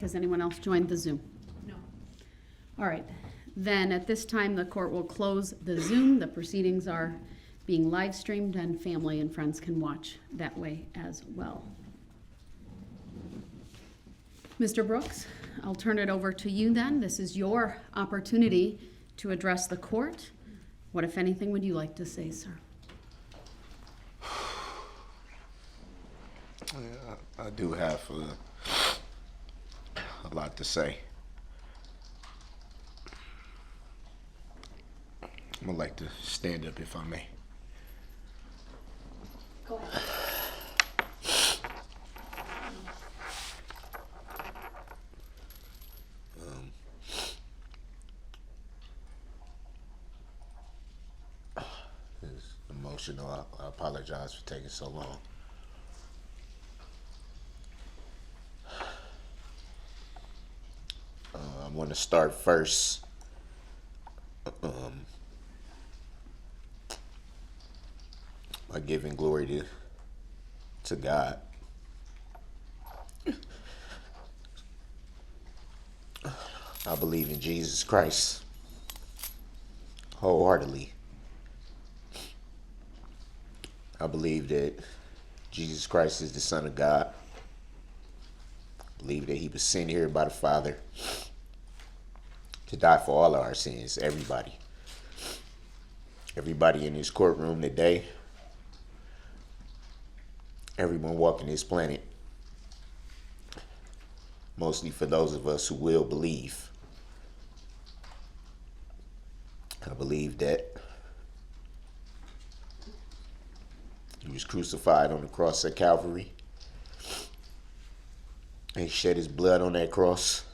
Has anyone else joined the Zoom? No. All right. Then at this time, the court will close the Zoom. The proceedings are being live streamed and family and friends can watch that way as well. Mr. Brooks, I'll turn it over to you then. This is your opportunity to address the court. What, if anything, would you like to say, sir? I do have a lot to say. I'm gonna like to stand up if I may. Go ahead. It's emotional. I apologize for taking so long. I want to start first by giving glory to God. I believe in Jesus Christ wholeheartedly. I believe that Jesus Christ is the Son of God. I believe that he was sent here by the Father to die for all of our sins, everybody. Everybody in this courtroom today, everyone walking this planet, mostly for those of us who will believe. I believe that he was crucified on the cross at Calvary. And he shed his blood on that cross.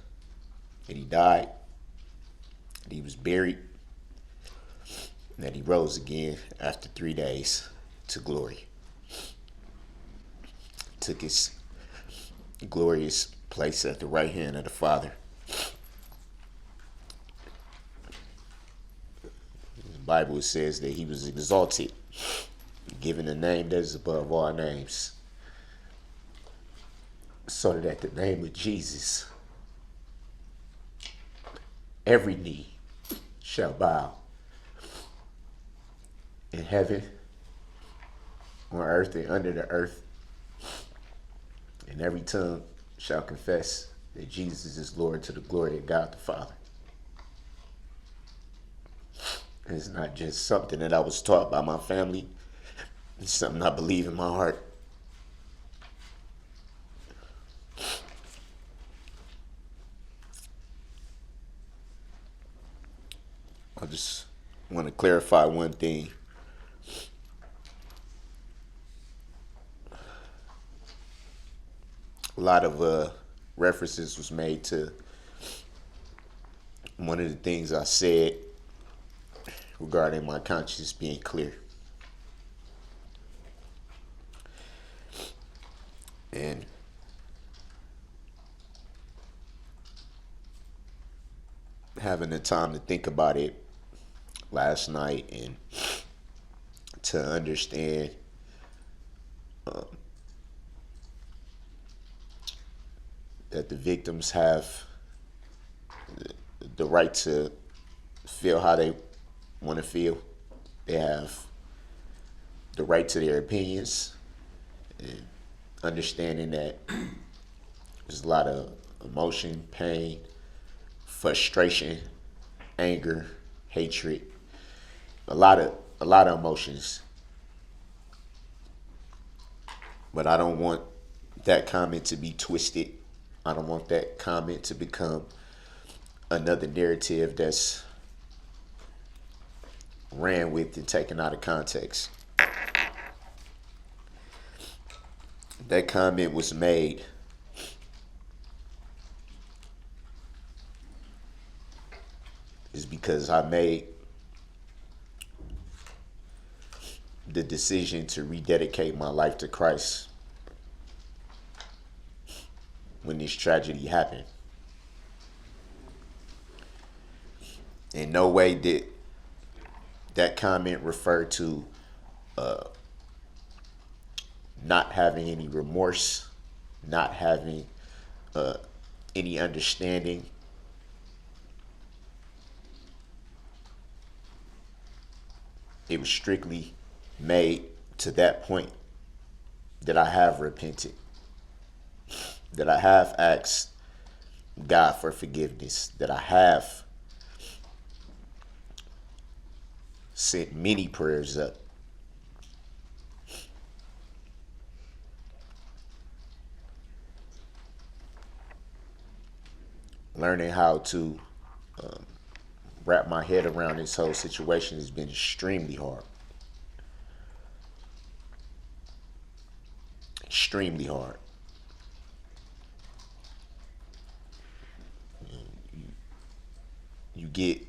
And he died. And he was buried. And that he rose again after 3 days to glory. Took his glorious place at the right hand of the Father. The Bible says that he was exalted, given a name that is above all names, so that at the name of Jesus, every knee shall bow in heaven, on earth, and under the earth, and every tongue shall confess that Jesus is Lord, to the glory of God the Father. It's not just something that I was taught by my family. It's something I believe in my heart. I just want to clarify one thing. A lot of references was made to one of the things I said regarding my conscience being clear. And having the time to think about it last night and to understand that the victims have the right to feel how they want to feel. They have the right to their opinions, and understanding that there's a lot of emotion, pain, frustration, anger, hatred, a lot of emotions. But I don't want that comment to be twisted. I don't want that comment to become another narrative that's ran with and taken out of context. That comment was made is because I made the decision to rededicate my life to Christ when this tragedy happened. In no way did that comment refer to not having any remorse, not having any understanding. It was strictly made to that point that I have repented, that I have asked God for forgiveness, that I have sent many prayers up. Learning how to wrap my head around this whole situation has been extremely hard. Extremely hard. You get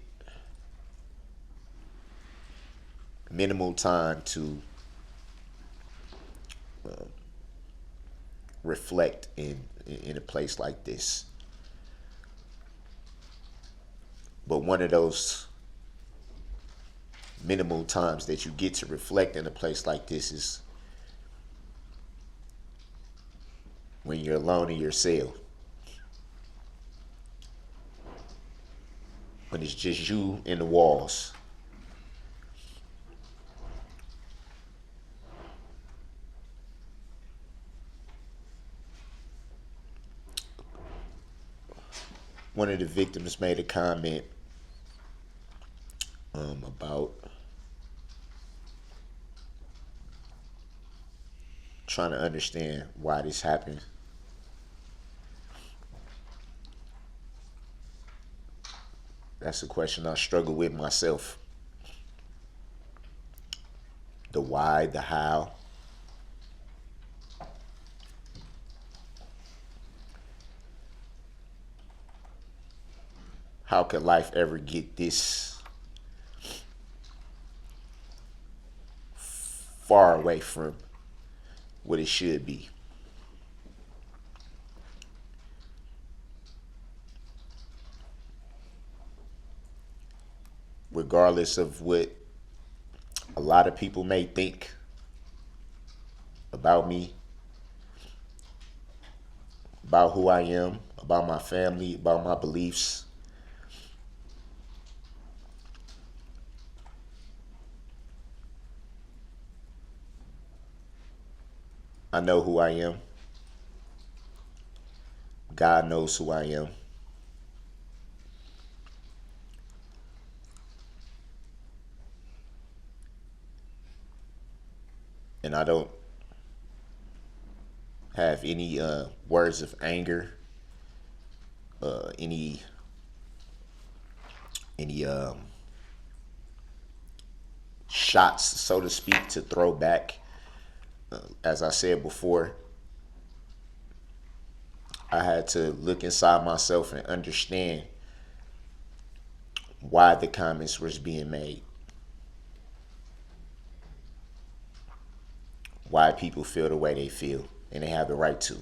minimal time to reflect in a place like this. But one of those minimal times that you get to reflect in a place like this is when you're alone in your cell. When it's just you and the walls. One of the victims made a comment about trying to understand why this happened. That's a question I struggle with myself. The why, the how. How could life ever get this far away from what it should be? Regardless of what a lot of people may think about me, about who I am, about my family, about my beliefs, I know who I am. God knows who I am. And I don't have any words of anger, any shots, so to speak, to throw back. As I said before, I had to look inside myself and understand why the comments was being made. Why people feel the way they feel, and they have the right to.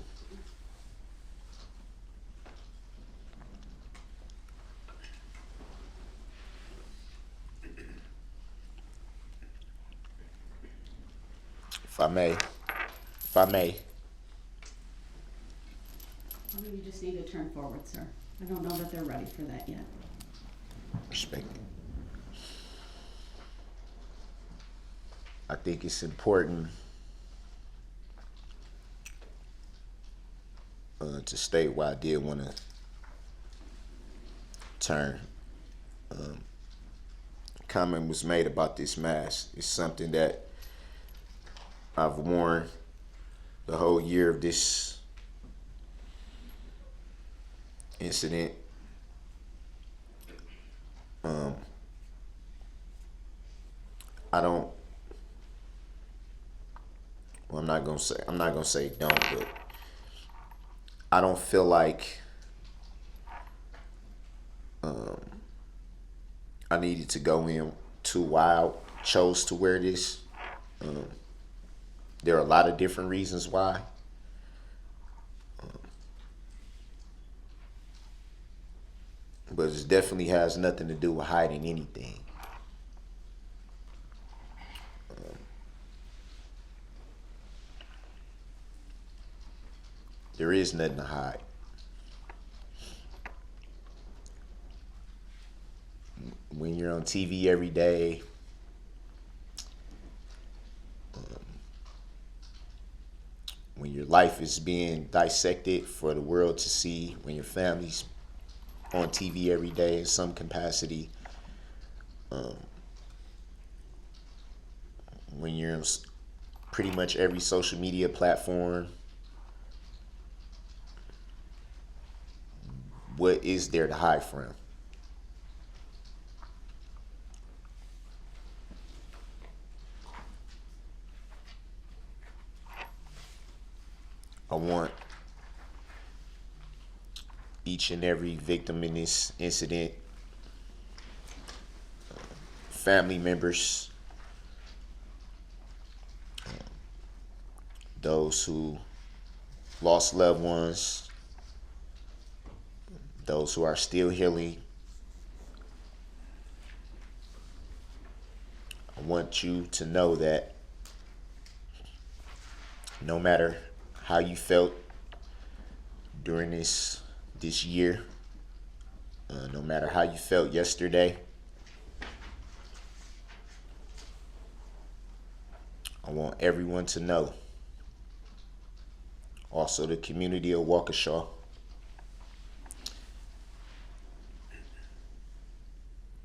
If I may. Well, you just need to turn forward, sir. I don't know that they're ready for that yet. Respect it. I think it's important to state why I did want to turn. Comment was made about this mask. It's something that I've worn the whole year of this incident. I don't. Well, I'm not gonna say don't, but I don't feel like I needed to go in too wild. Chose to wear this. There are a lot of different reasons why. But it definitely has nothing to do with hiding anything. There is nothing to hide. when you're on TV every day, when your life is being dissected for the world to see, when your family's on TV every day in some capacity, when you're on pretty much every social media platform, what is there to hide from? I want each and every victim in this incident, family members, those who lost loved ones, those who are still healing. I want you to know that no matter how you felt during this year, no matter how you felt yesterday, I want everyone to know, also the community of Waukesha,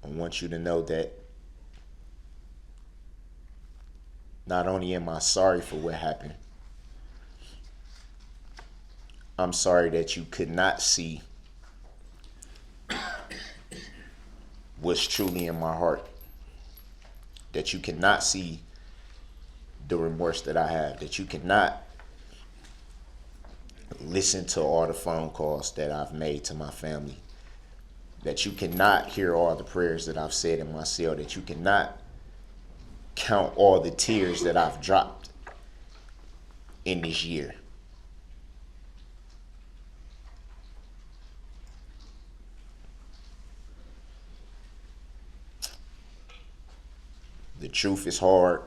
I want you to know that not only am I sorry for what happened, I'm sorry that you could not see what's truly in my heart, that you cannot see the remorse that I have, that you cannot listen to all the phone calls that I've made to my family, that you cannot hear all the prayers that I've said in my cell, that you cannot count all the tears that I've dropped in this year. The truth is hard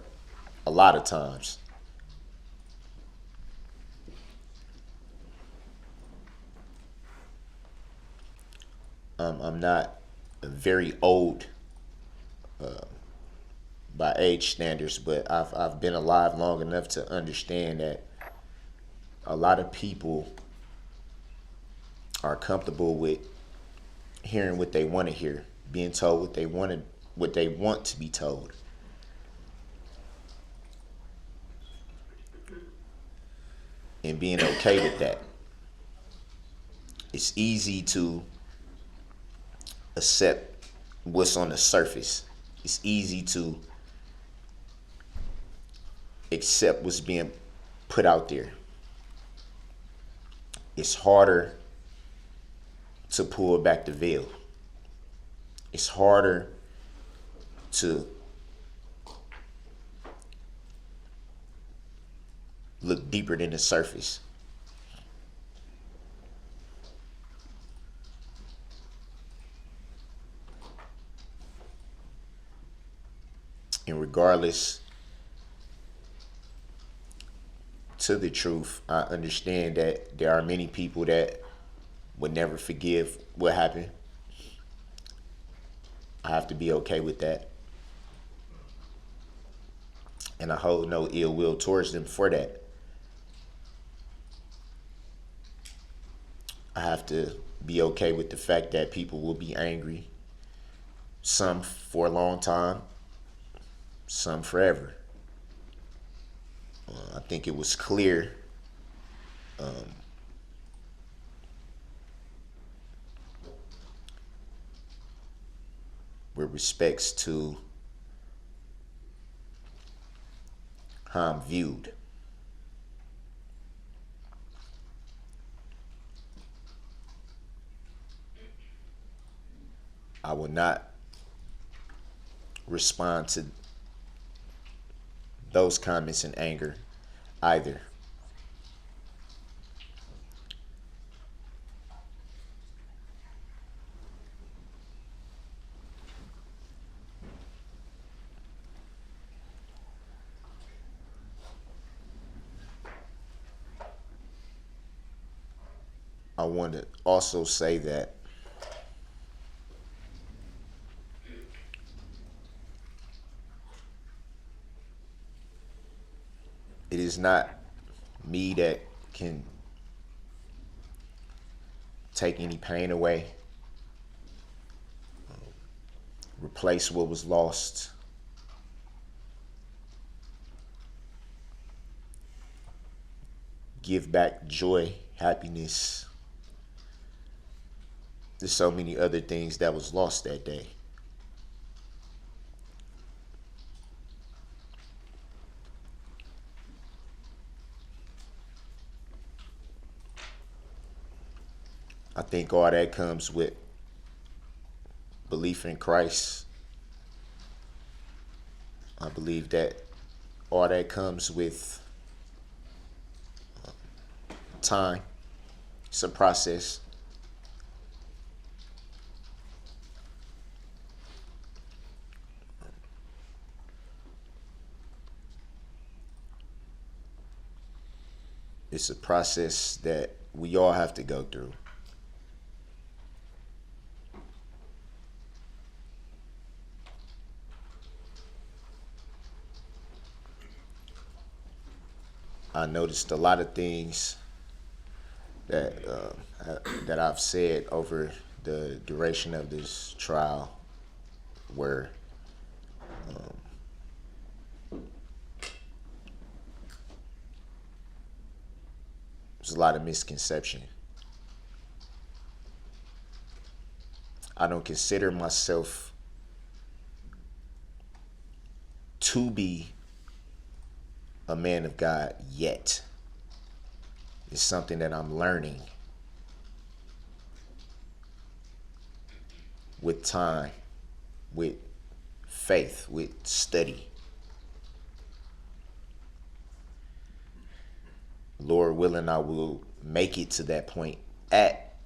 a lot of times. I'm not very old by age standards, but I've been alive long enough to understand that a lot of people are comfortable with hearing what they want to hear, being told what they want to be told. And being okay with that. It's easy to accept what's on the surface. It's easy to accept what's being put out there. It's harder to pull back the veil. It's harder to look deeper than the surface. And regardless to the truth, I understand that there are many people that would never forgive what happened. I have to be okay with that. And I hold no ill will towards them for that. I have to be okay with the fact that people will be angry, some for a long time, some forever. I think it was clear with respects to how I'm viewed. I will not respond to those comments in anger either. I want to also say that it is not me that can take any pain away, replace what was lost. Give back joy, happiness. There's so many other things that was lost that day. I think all that comes with belief in Christ. I believe that all that comes with time. It's a process. It's a process that we all have to go through. I noticed a lot of things that that I've said over the duration of this trial were there's a lot of misconception. I don't consider myself to be a man of God yet. It's something that I'm learning with time, with faith, with study. Lord willing, I will make it to that point at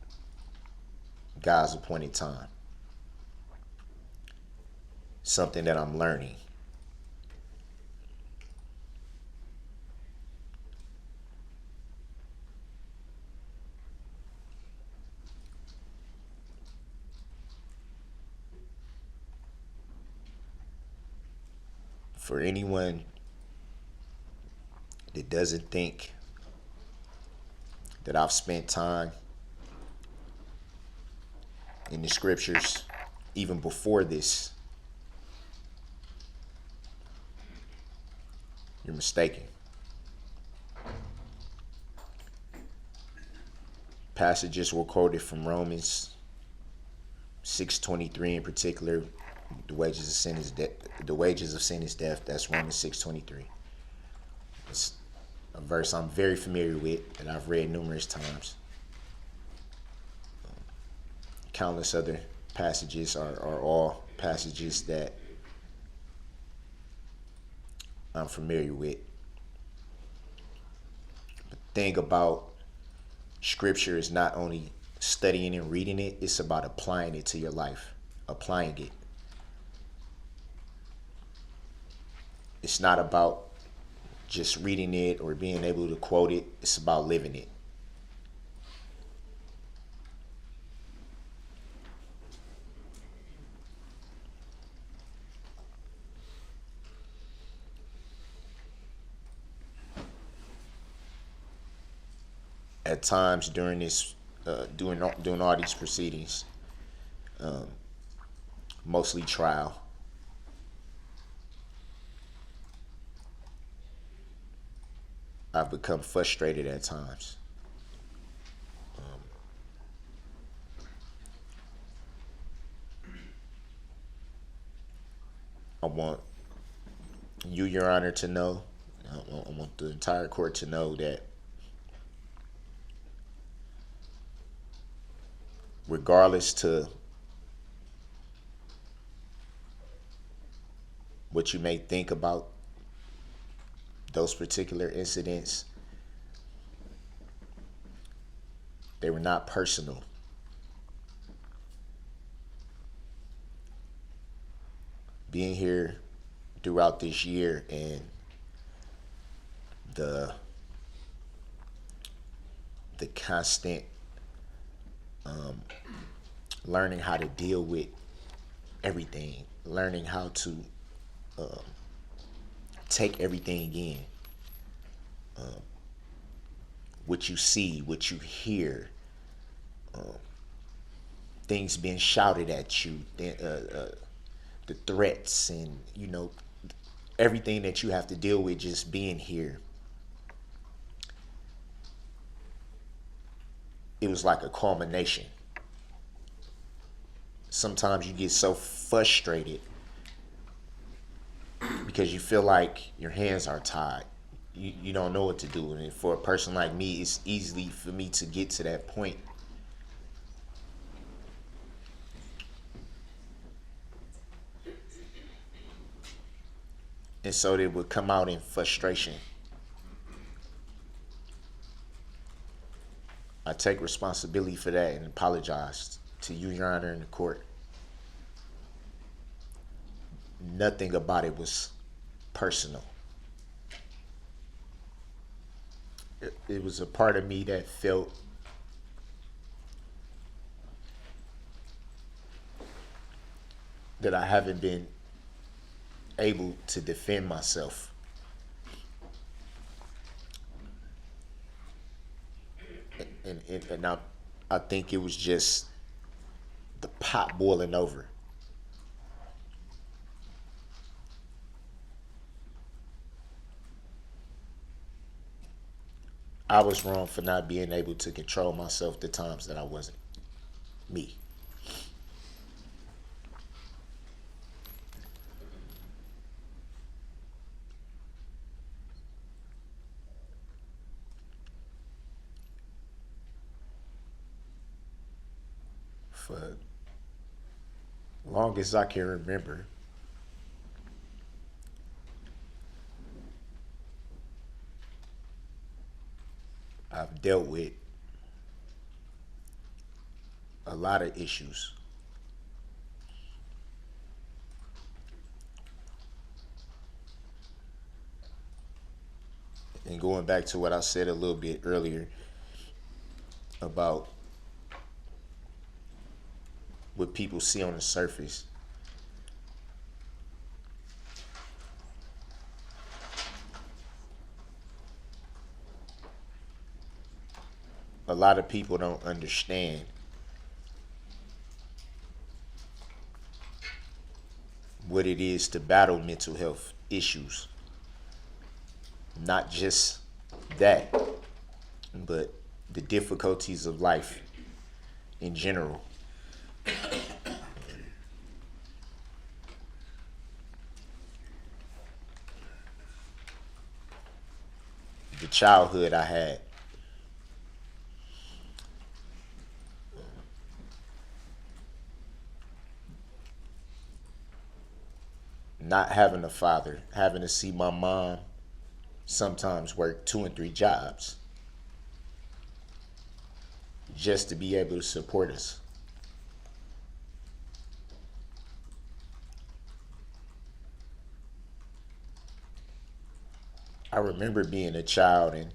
God's appointed time. Something that I'm learning. For anyone that doesn't think that I've spent time in the scriptures even before this, you're mistaken. Passages were quoted from Romans 6:23 in particular. The wages of sin is death. The wages of sin is death. That's Romans 6:23. It's a verse I'm very familiar with that I've read numerous times. Countless other passages are all passages that I'm familiar with. The thing about scripture is not only studying and reading it, it's about applying it to your life, applying it. It's not about just reading it or being able to quote it. It's about living it. At times during this, doing all these proceedings, mostly trial, I've become frustrated at times. I want you, Your Honor, to know, I want the entire court to know that regardless to what you may think about those particular incidents, they were not personal. Being here throughout this year and the constant learning how to deal with everything, learning how to take everything in. what you see, what you hear, things being shouted at you, the threats, and everything that you have to deal with just being here. It was like a culmination. Sometimes you get so frustrated because you feel like your hands are tied. You don't know what to do. And for a person like me, it's easy for me to get to that point. And so they would come out in frustration. I take responsibility for that and apologize to you, Your Honor, in the court. Nothing about it was personal. It was a part of me that felt that I haven't been able to defend myself. And I think it was just the pot boiling over. I was wrong for not being able to control myself the times that I wasn't me. For long as I can remember, I've dealt with a lot of issues. And going back to what I said a little bit earlier about what people see on the surface, a lot of people don't understand what it is to battle mental health issues. Not just that, but the difficulties of life in general. The childhood I had. Not having a father, having to see my mom sometimes work 2 and 3 jobs just to be able to support us. I remember being a child and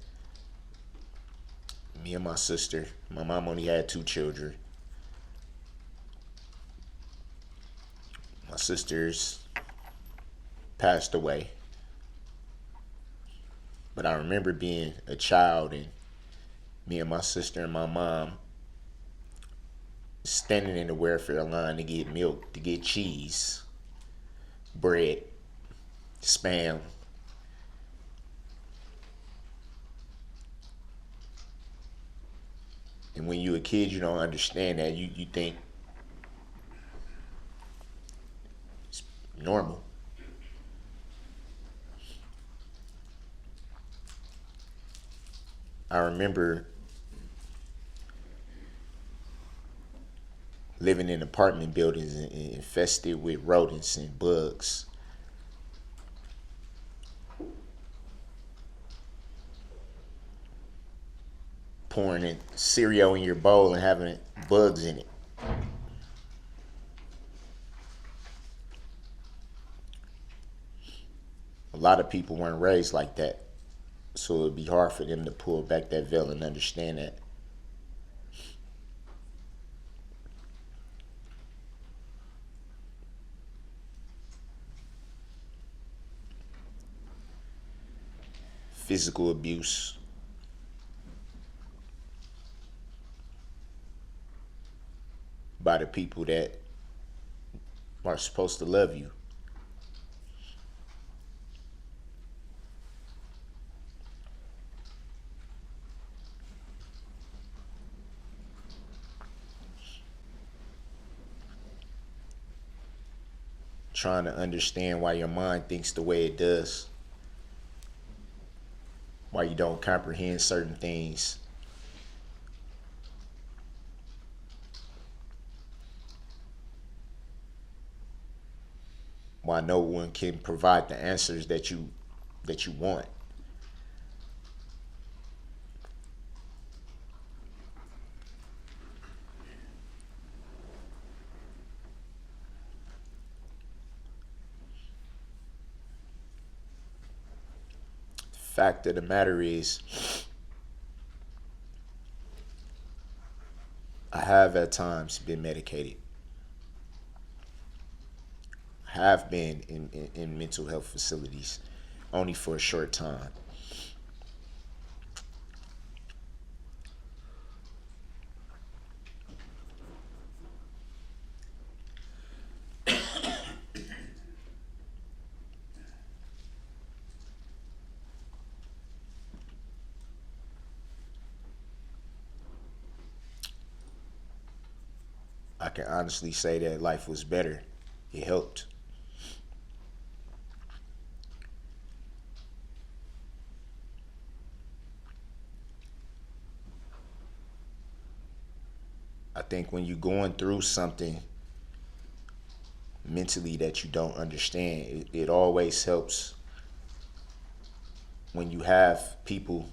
me and my sister, my mom only had 2 children. My sisters passed away. But I remember being a child and me and my sister and my mom standing in the welfare line to get milk, to get cheese, bread, Spam. And when you're a kid, you don't understand that. You think it's normal. I remember living in apartment buildings infested with rodents and bugs. Pouring in cereal in your bowl and having bugs in it. A lot of people weren't raised like that, so it'd be hard for them to pull back that veil and understand that. physical abuse, by the people that are supposed to love you. Trying to understand why your mind thinks the way it does, why you don't comprehend certain things. Why no one can provide the answers that you want. Fact of the matter is, I have at times been medicated. I have been in mental health facilities, only for a short time. I can honestly say that life was better. It helped. I think when you're going through something mentally that you don't understand, it always helps when you have people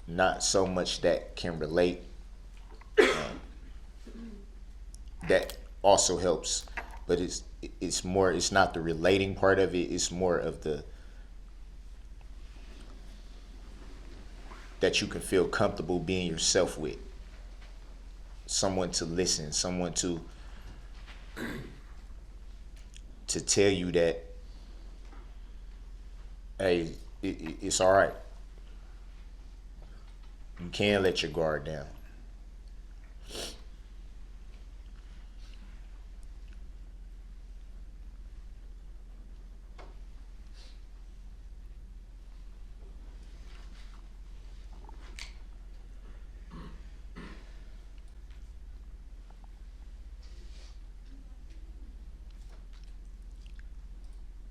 not so much that can relate. That also helps, but it's more, it's not the relating part of it, it's more of the that you can feel comfortable being yourself with. Someone to listen, someone to tell you that, hey, it's all right. You can let your guard down.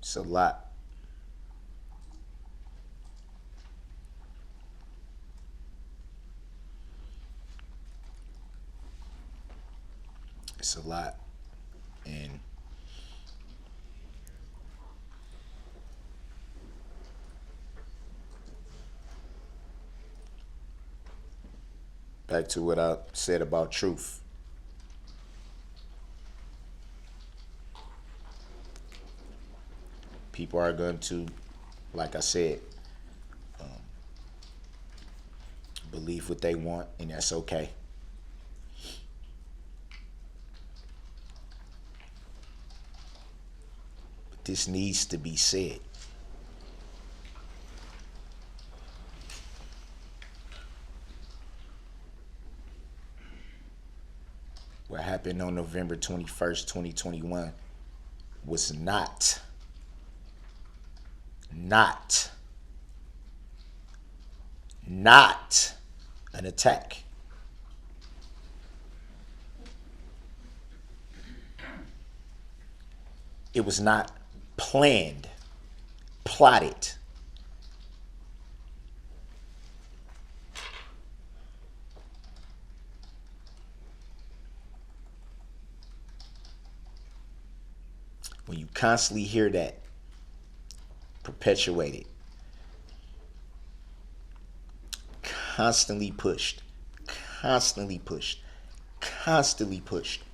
It's a lot. It's a lot. And back to what I said about truth. People are going to, like I said, believe what they want, and that's okay. But this needs to be said. What happened on November 21st, 2021 was not an attack. It was not planned, plotted. When you constantly hear that perpetuated, constantly pushed, constantly pushed, constantly pushed,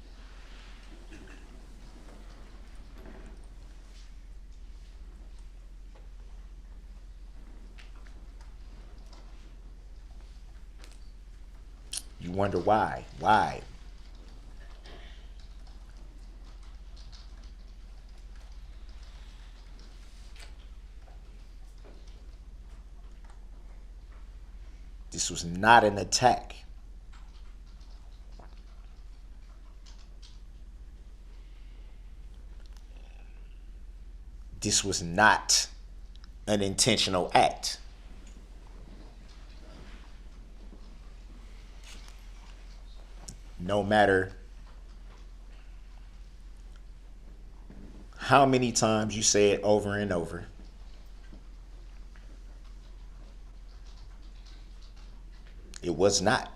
you wonder why. Why? This was not an attack. This was not an intentional act. No matter how many times you say it over and over, it was not.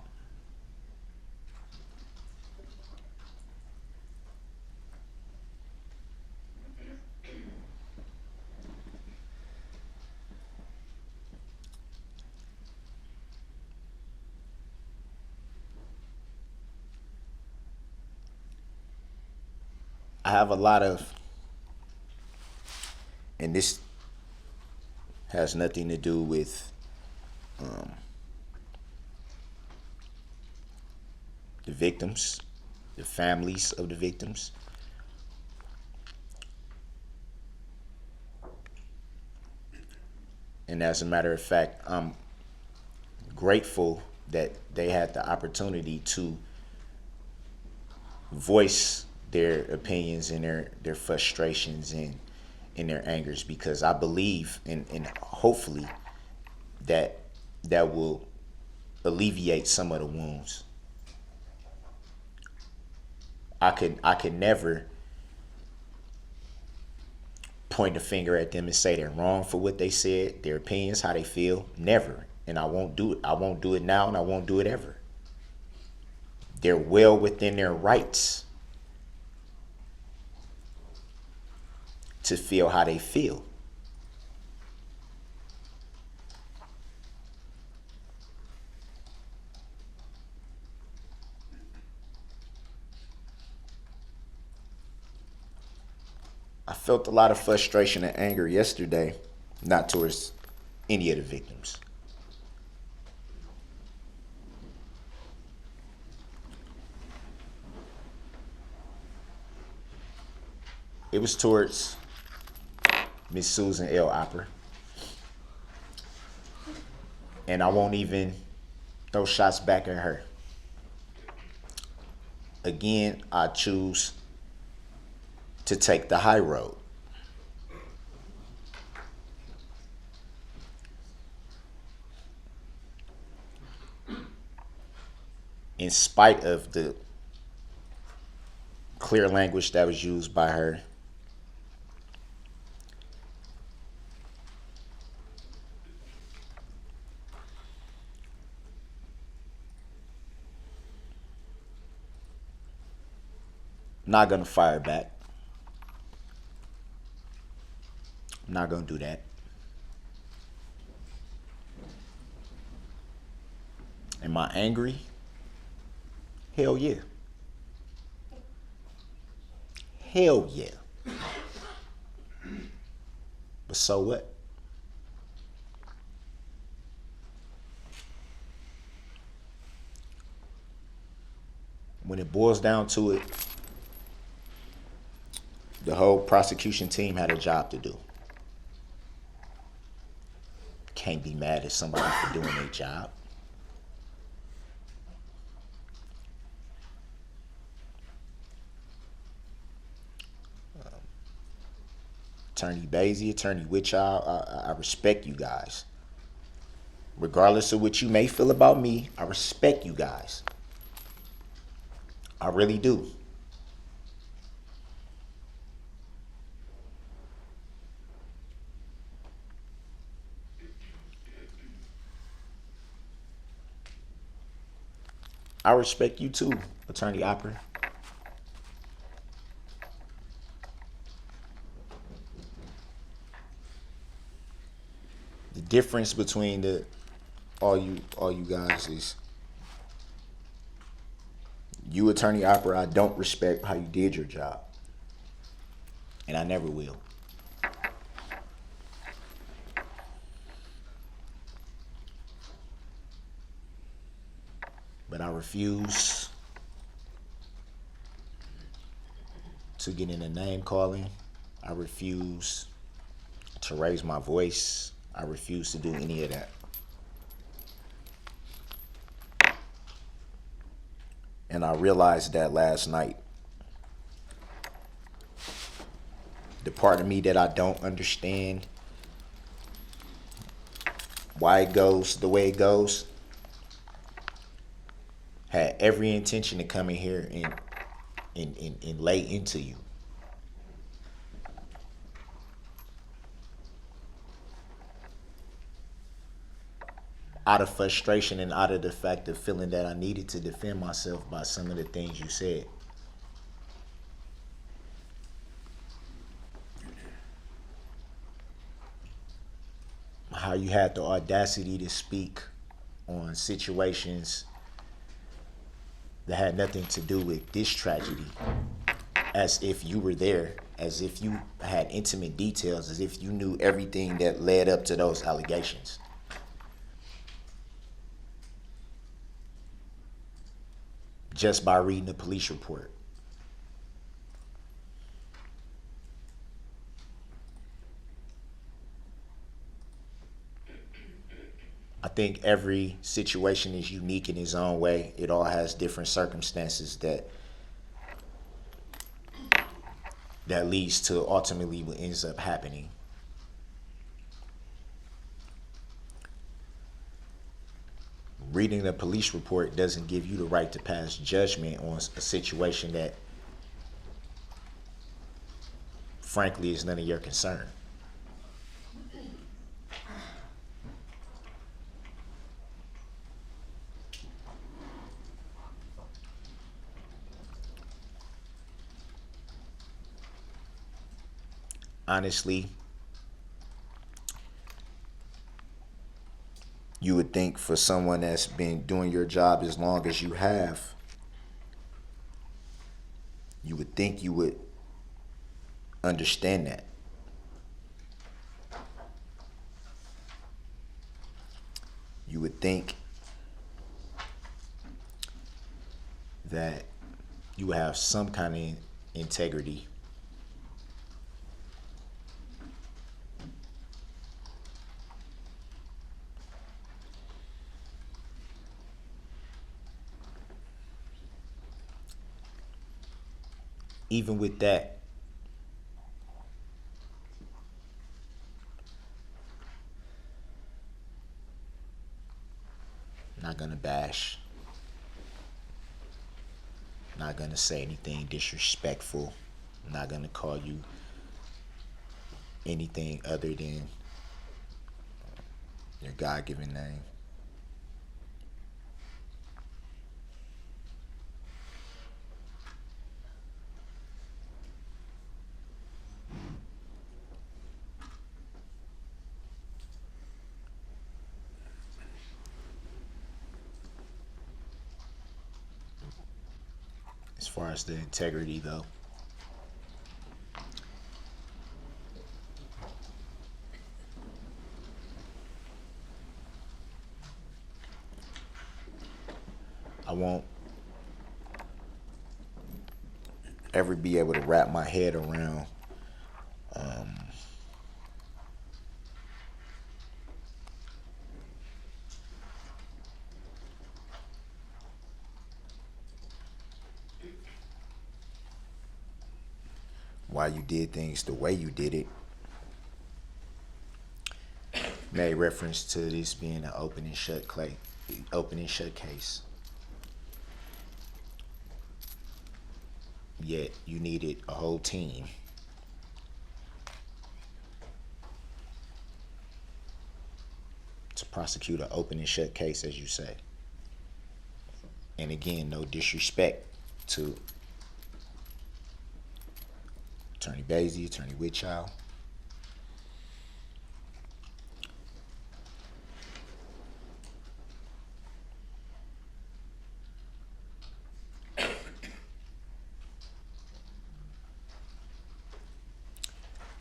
I have a lot of, and this has nothing to do with the victims, the families of the victims. And as a matter of fact, I'm grateful that they had the opportunity to voice their opinions and their frustrations and their angers, because I believe and hopefully that will alleviate some of the wounds. I could never point a finger at them and say they're wrong for what they said, their opinions, how they feel. Never. And I won't do it. I won't do it now, and I won't do it ever. They're well within their rights to feel how they feel. I felt a lot of frustration and anger yesterday, not towards any of the victims. It was towards Miss Susan L. Opper. And I won't even throw shots back at her. Again, I choose to take the high road. In spite of the clear language that was used by her, I'm not gonna fire back. I'm not gonna do that. Am I angry? Hell yeah. Hell yeah. But so what? When it boils down to it, the whole prosecution team had a job to do. Can't be mad at somebody for doing their job. Attorney Basie, Attorney Witchow, I respect you guys. Regardless of what you may feel about me, I respect you guys. I really do. I respect you too, Attorney Opper. The difference between all you guys is, you, Attorney Opper, I don't respect how you did your job, and I never will. But I refuse to get into name calling. I refuse to raise my voice. I refuse to do any of that. And I realized that last night. The part of me that I don't understand why it goes the way it goes had every intention to come in here and lay into you. Out of frustration and out of the fact of feeling that I needed to defend myself by some of the things you said. How you had the audacity to speak on situations that had nothing to do with this tragedy, as if you were there, as if you had intimate details, as if you knew everything that led up to those allegations. Just by reading the police report. I think every situation is unique in its own way. It all has different circumstances that leads to ultimately what ends up happening. Reading the police report doesn't give you the right to pass judgment on a situation that, frankly, is none of your concern. Honestly, you would think for someone that's been doing your job as long as you have, you would think you would understand that. You would think that you have some kind of integrity. Even with that, not gonna bash, not gonna say anything disrespectful, not gonna call you anything other than your God-given name. As far as the integrity, though, I won't ever be able to wrap my head around why you did things the way you did it. Made reference to this being an open and shut case. Yet you needed a whole team to prosecute an open and shut case, as you say. And again, no disrespect to Attorney Basie, Attorney Whitchild.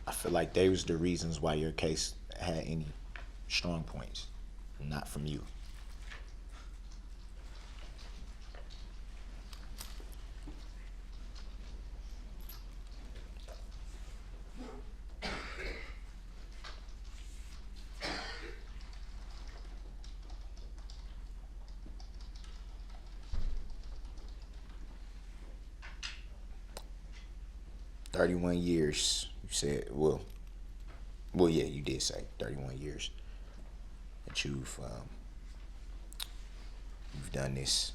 I feel like they was the reasons why your case had any strong points, not from you. 31 years. You said, yeah, you did say 31 years that you've done this.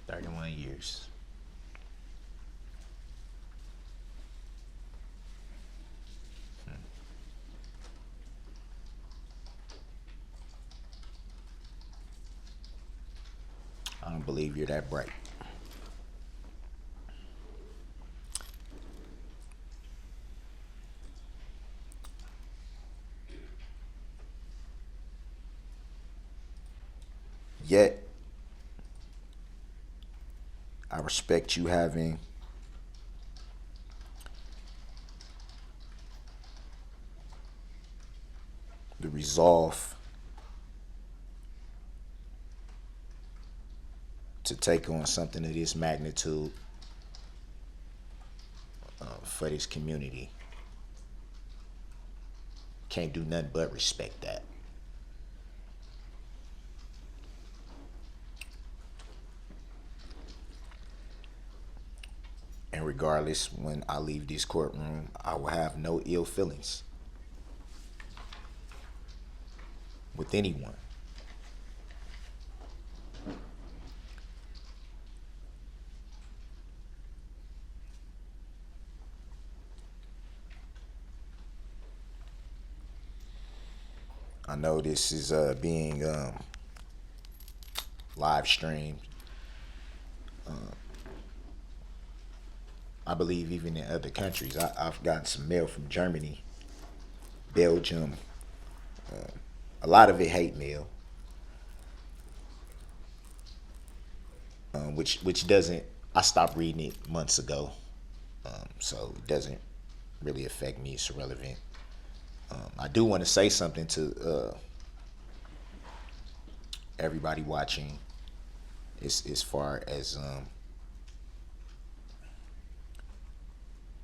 31 years. I don't believe you're that bright. Yet, I respect you having the resolve to take on something of this magnitude for this community. Can't do nothing but respect that. And regardless, when I leave this courtroom, I will have no ill feelings with anyone. I know this is being live streamed. I believe even in other countries. I've gotten some mail from Germany, Belgium, a lot of it hate mail, which doesn't. I stopped reading it months ago, so it doesn't really affect me. It's irrelevant. I do want to say something to everybody watching, as far as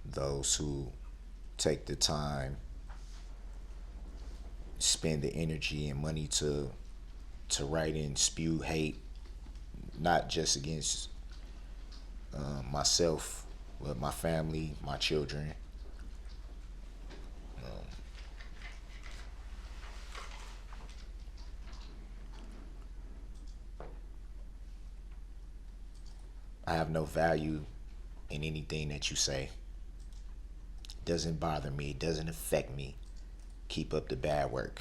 those who take the time, spend the energy and money to write and spew hate, not just against myself, but my family, my children. I have no value in anything that you say. It doesn't bother me. It doesn't affect me. Keep up the bad work.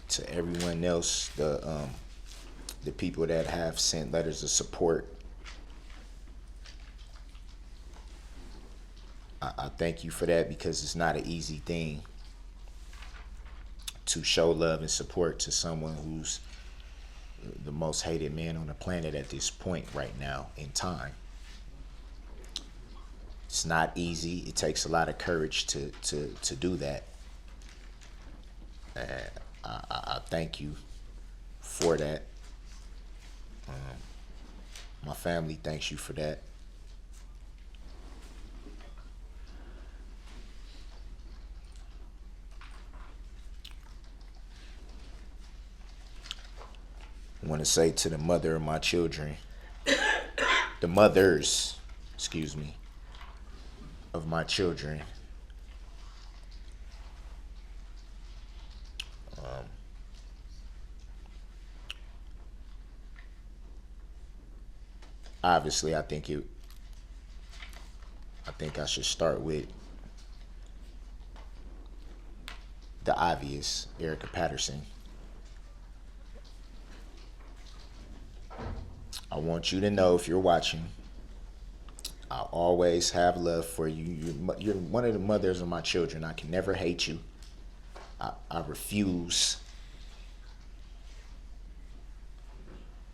To everyone else, the people that have sent letters of support, I thank you for that, because it's not an easy thing to show love and support to someone who's the most hated man on the planet at this point right now in time. It's not easy. It takes a lot of courage to do that. And I thank you for that. My family thanks you for that. I want to say to the mother of my children, the mothers, excuse me, of my children, obviously, I think I should start with the obvious, Erica Patterson. I want you to know, if you're watching, I always have love for you. You're one of the mothers of my children. I can never hate you. I refuse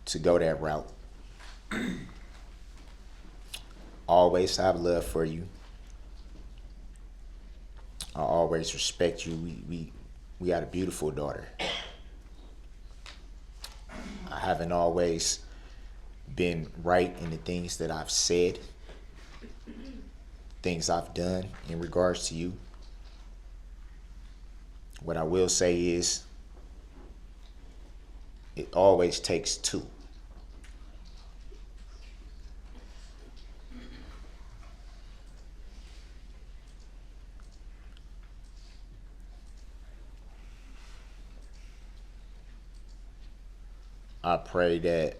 to go that route. Always have love for you. I always respect you. We got a beautiful daughter. I haven't always been right in the things that I've said. things I've done in regards to you. What I will say is, it always takes two. I pray that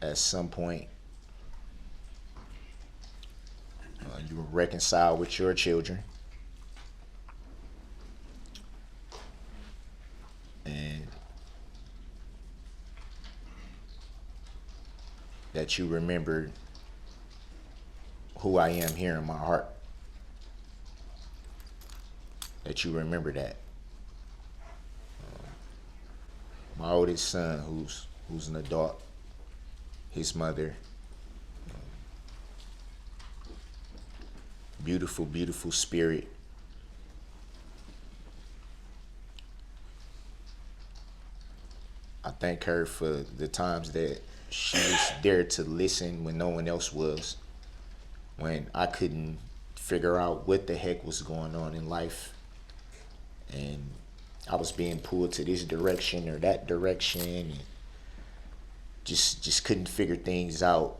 at some point you will reconcile with your children, and that you remember who I am here in my heart. That you remember that. My oldest son, who's an adult, his mother, beautiful, beautiful spirit. I thank her for the times that she was there to listen when no one else was, when I couldn't figure out what the heck was going on in life, and I was being pulled to this direction or that direction, and just couldn't figure things out.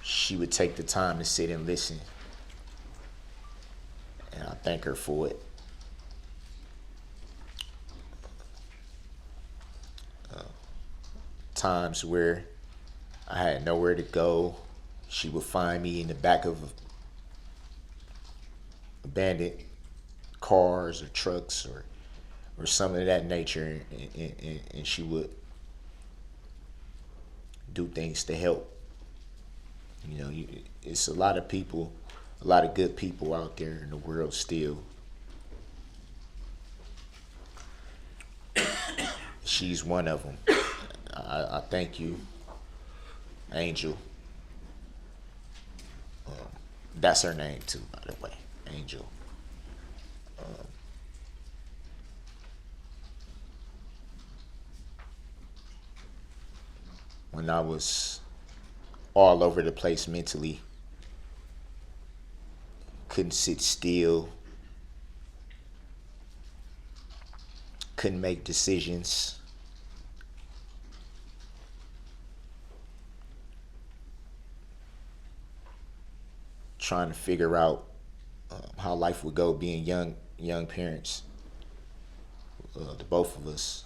She would take the time to sit and listen, and I thank her for it. Times where I had nowhere to go, she would find me in the back of abandoned cars or trucks or something of that nature, and she would do things to help. You know, it's a lot of people, a lot of good people out there in the world still. She's one of them. I thank you, Angel. That's her name too, by the way, Angel. When I was all over the place mentally, couldn't sit still, couldn't make decisions, trying to figure out how life would go being young parents, the both of us.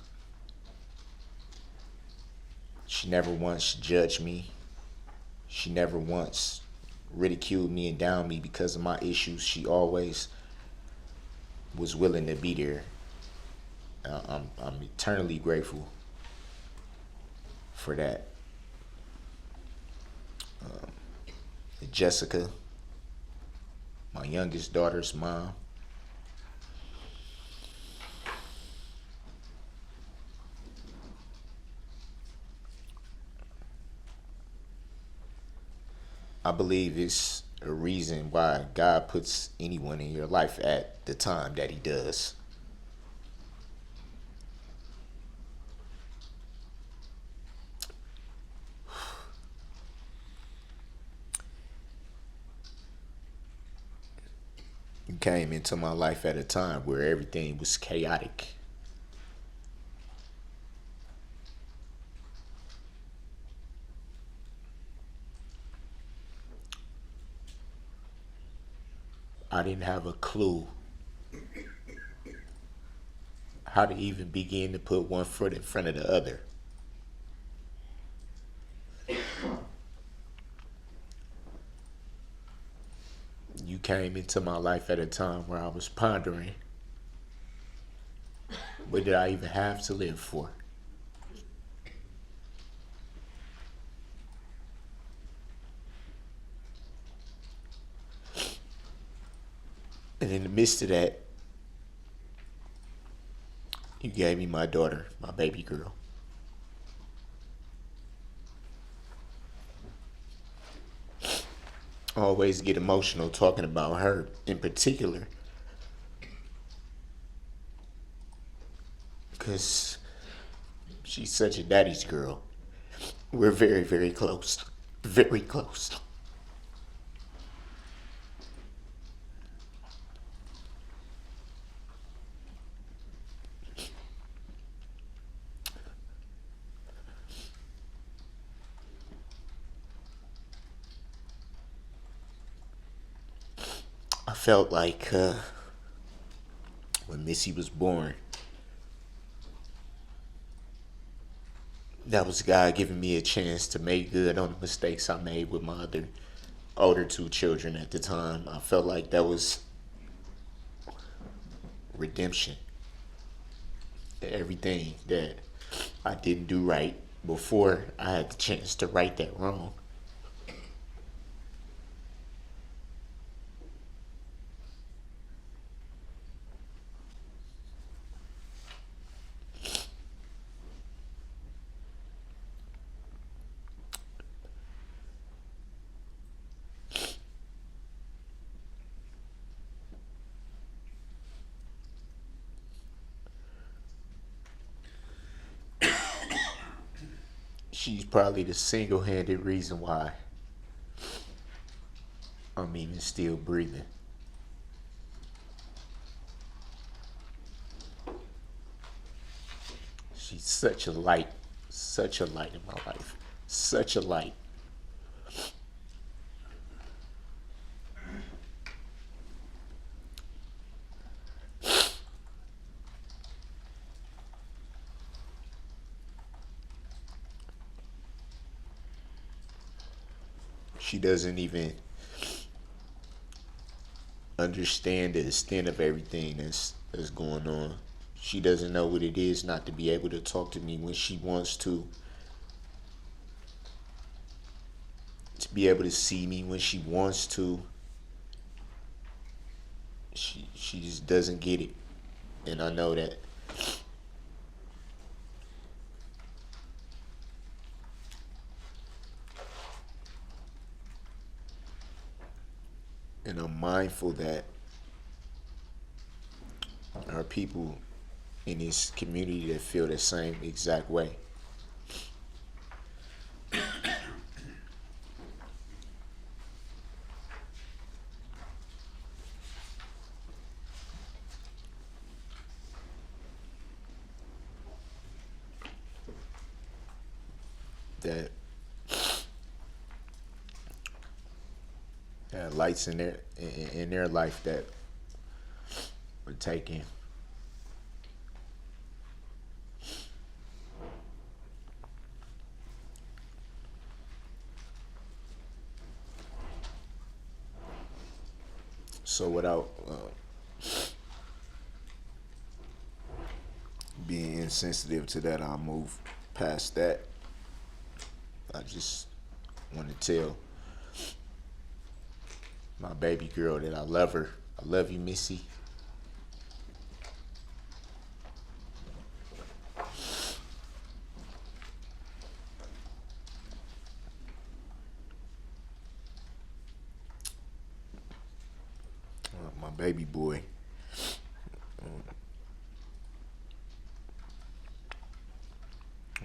She never once judged me. She never once ridiculed me and downed me because of my issues. She always was willing to be there. I'm eternally grateful for that. Jessica, my youngest daughter's mom. I believe it's a reason why God puts anyone in your life at the time that He does. You came into my life at a time where everything was chaotic. I didn't have a clue how to even begin to put one foot in front of the other. You came into my life at a time where I was pondering, what did I even have to live for? And in the midst of that, you gave me my daughter, my baby girl. I always get emotional talking about her in particular, because she's such a daddy's girl. We're very, very close. Very close. I felt like when Missy was born, that was God giving me a chance to make good on the mistakes I made with my other older two children at the time. I felt like that was redemption. Everything that I didn't do right before, I had the chance to right that wrong. She's probably the single-handed reason why I'm even still breathing. She's such a light in my life, such a light. She doesn't even understand the extent of everything that's going on. She doesn't know what it is not to be able to talk to me when she wants to be able to see me when she wants to. She just doesn't get it, and I know that. And I'm mindful that there are people in this community that feel the same exact way. That lights in their life that were taken. So without being insensitive to that, I'll move past that. I just want to tell my baby girl that I love her. I love you, Missy. My baby boy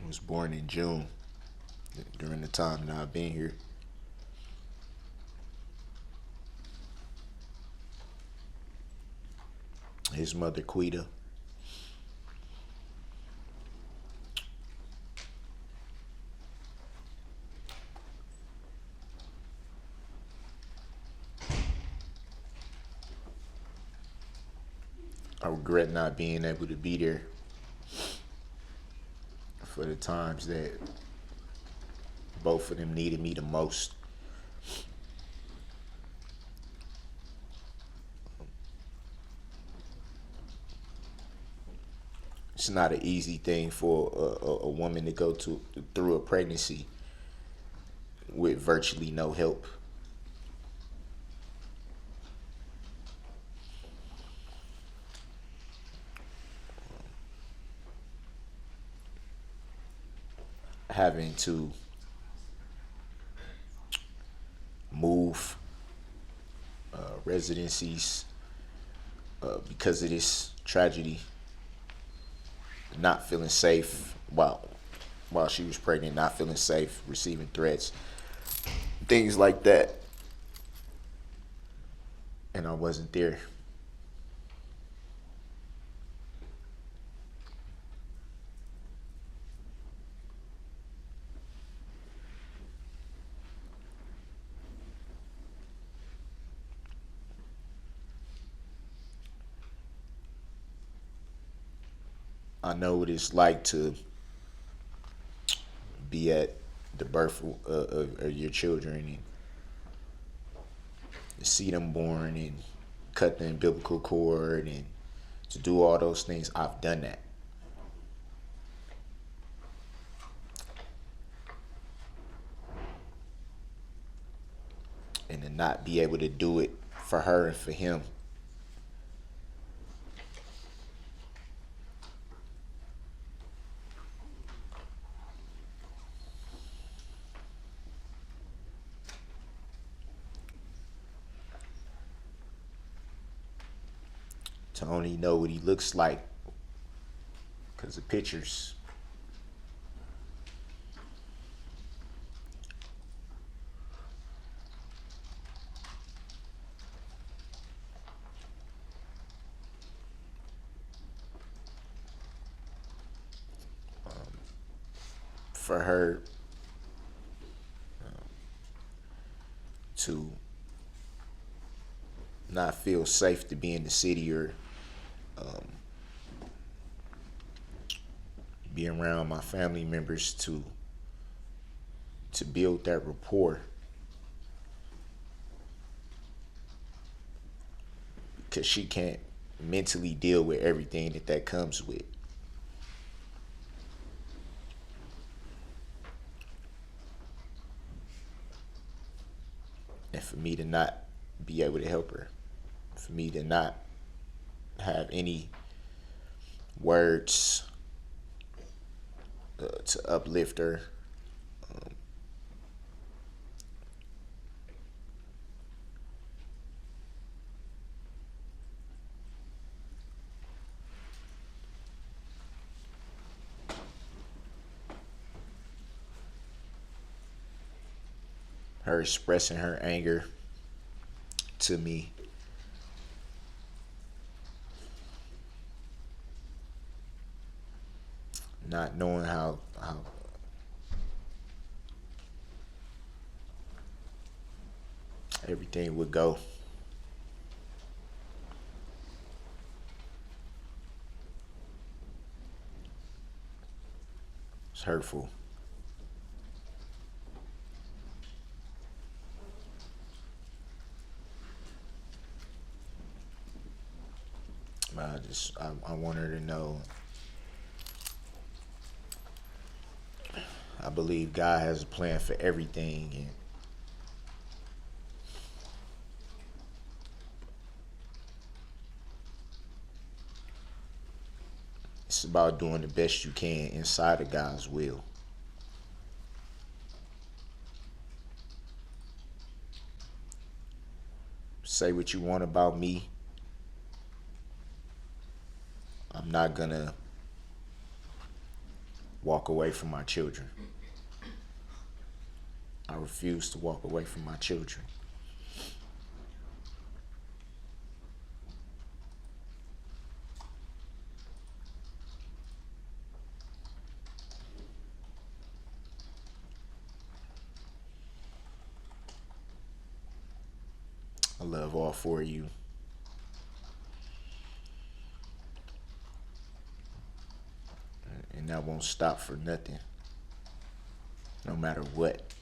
was born in June, during the time that I've been here. His mother, Quita, I regret not being able to be there for the times that both of them needed me the most. It's not an easy thing for a woman to go through a pregnancy with virtually no help. Having to move residencies because of this tragedy, not feeling safe while she was pregnant, not feeling safe, receiving threats, things like that. And I wasn't there. I know what it's like to be at the birth of your children and see them born and cut the umbilical cord and to do all those things. I've done that. And to not be able to do it for her and for him. To only know what he looks like because of pictures. For her to not feel safe to be in the city or be around my family members to build that rapport, because she can't mentally deal with everything that comes with. And for me to not be able to help her, for me to not have any words to uplift her, her expressing her anger to me, not knowing how everything would go. It's hurtful. I want her to know I believe God has a plan for everything, and it's about doing the best you can inside of God's will. Say what you want about me. I'm not gonna walk away from my children. I refuse to walk away from my children. I love all four of you. And that won't stop for nothing, no matter what.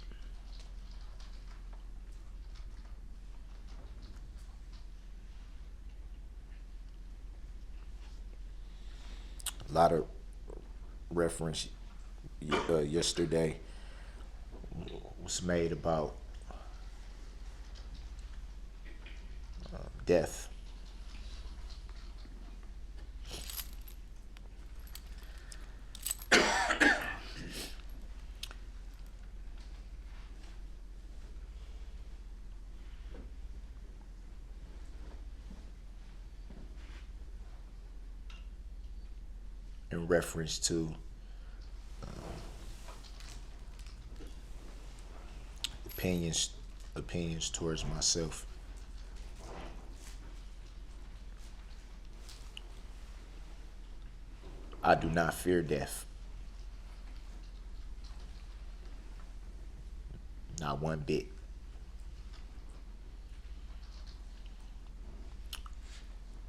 A lot of reference yesterday was made about death. In reference to opinions towards myself. I do not fear death. Not one bit.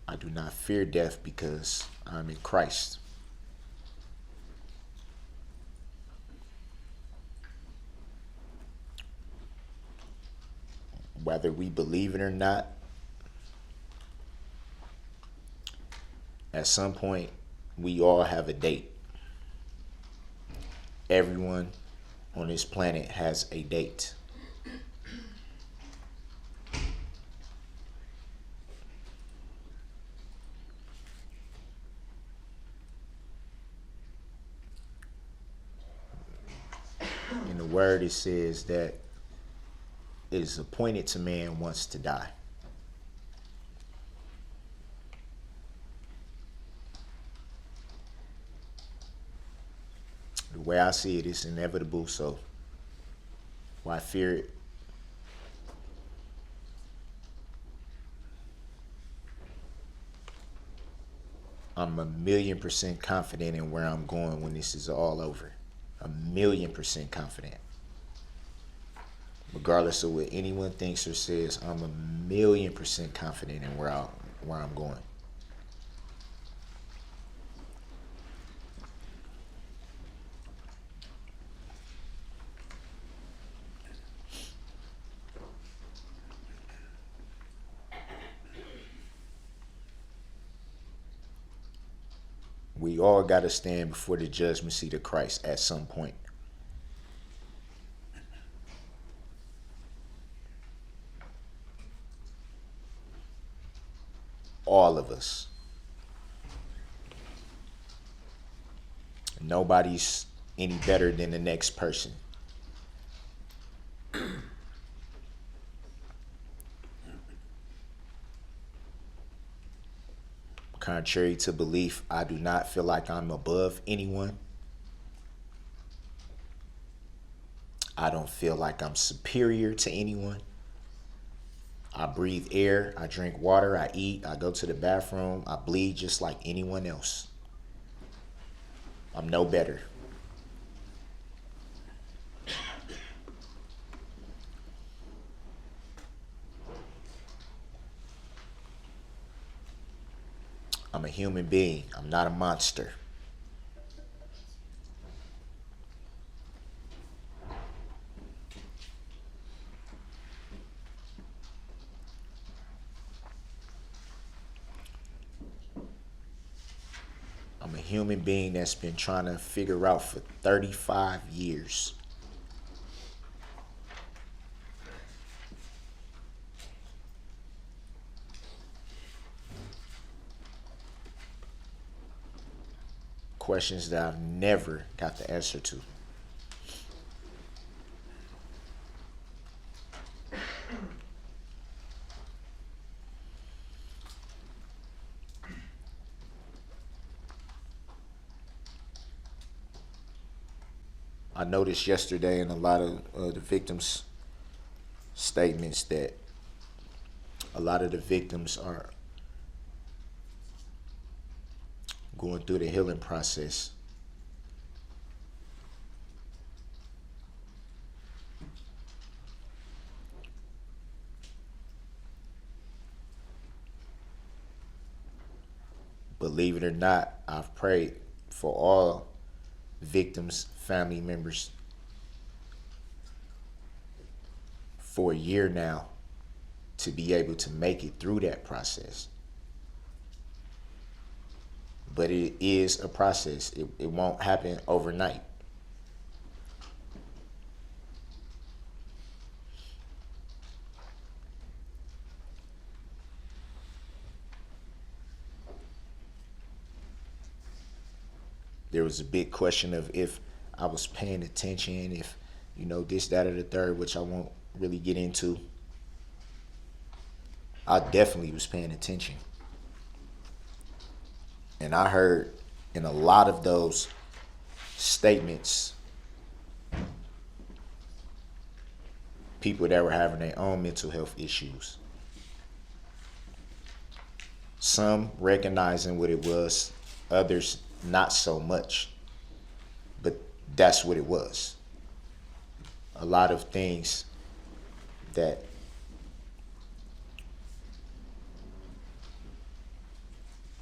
I do not fear death because I'm in Christ. whether we believe it or not, at some point, we all have a date. Everyone on this planet has a date. In the word, it says that it is appointed to man once to die. The way I see it, it's inevitable, so why fear it? I'm 1,000,000% confident in where I'm going when this is all over. 1,000,000% confident. Regardless of what anyone thinks or says, I'm 1,000,000% confident in where I'm going. We all got to stand before the judgment seat of Christ at some point. All of us. Nobody's any better than the next person. Contrary to belief, I do not feel like I'm above anyone. I don't feel like I'm superior to anyone. I breathe air, I drink water, I eat, I go to the bathroom, I bleed just like anyone else. I'm no better. I'm a human being. I'm not a monster. I'm a human being that's been trying to figure out for 35 years. Questions that I've never got the answer to. I noticed yesterday in a lot of the victims' statements that a lot of the victims are going through the healing process. Believe it or not, I've prayed for all victims' family members for a year now to be able to make it through that process. But it is a process. It won't happen overnight. There was a big question of if I was paying attention, if, this, that, or the third, which I won't really get into. I definitely was paying attention. And I heard in a lot of those statements, people that were having their own mental health issues. Some recognizing what it was, others not so much. But that's what it was. A lot of things that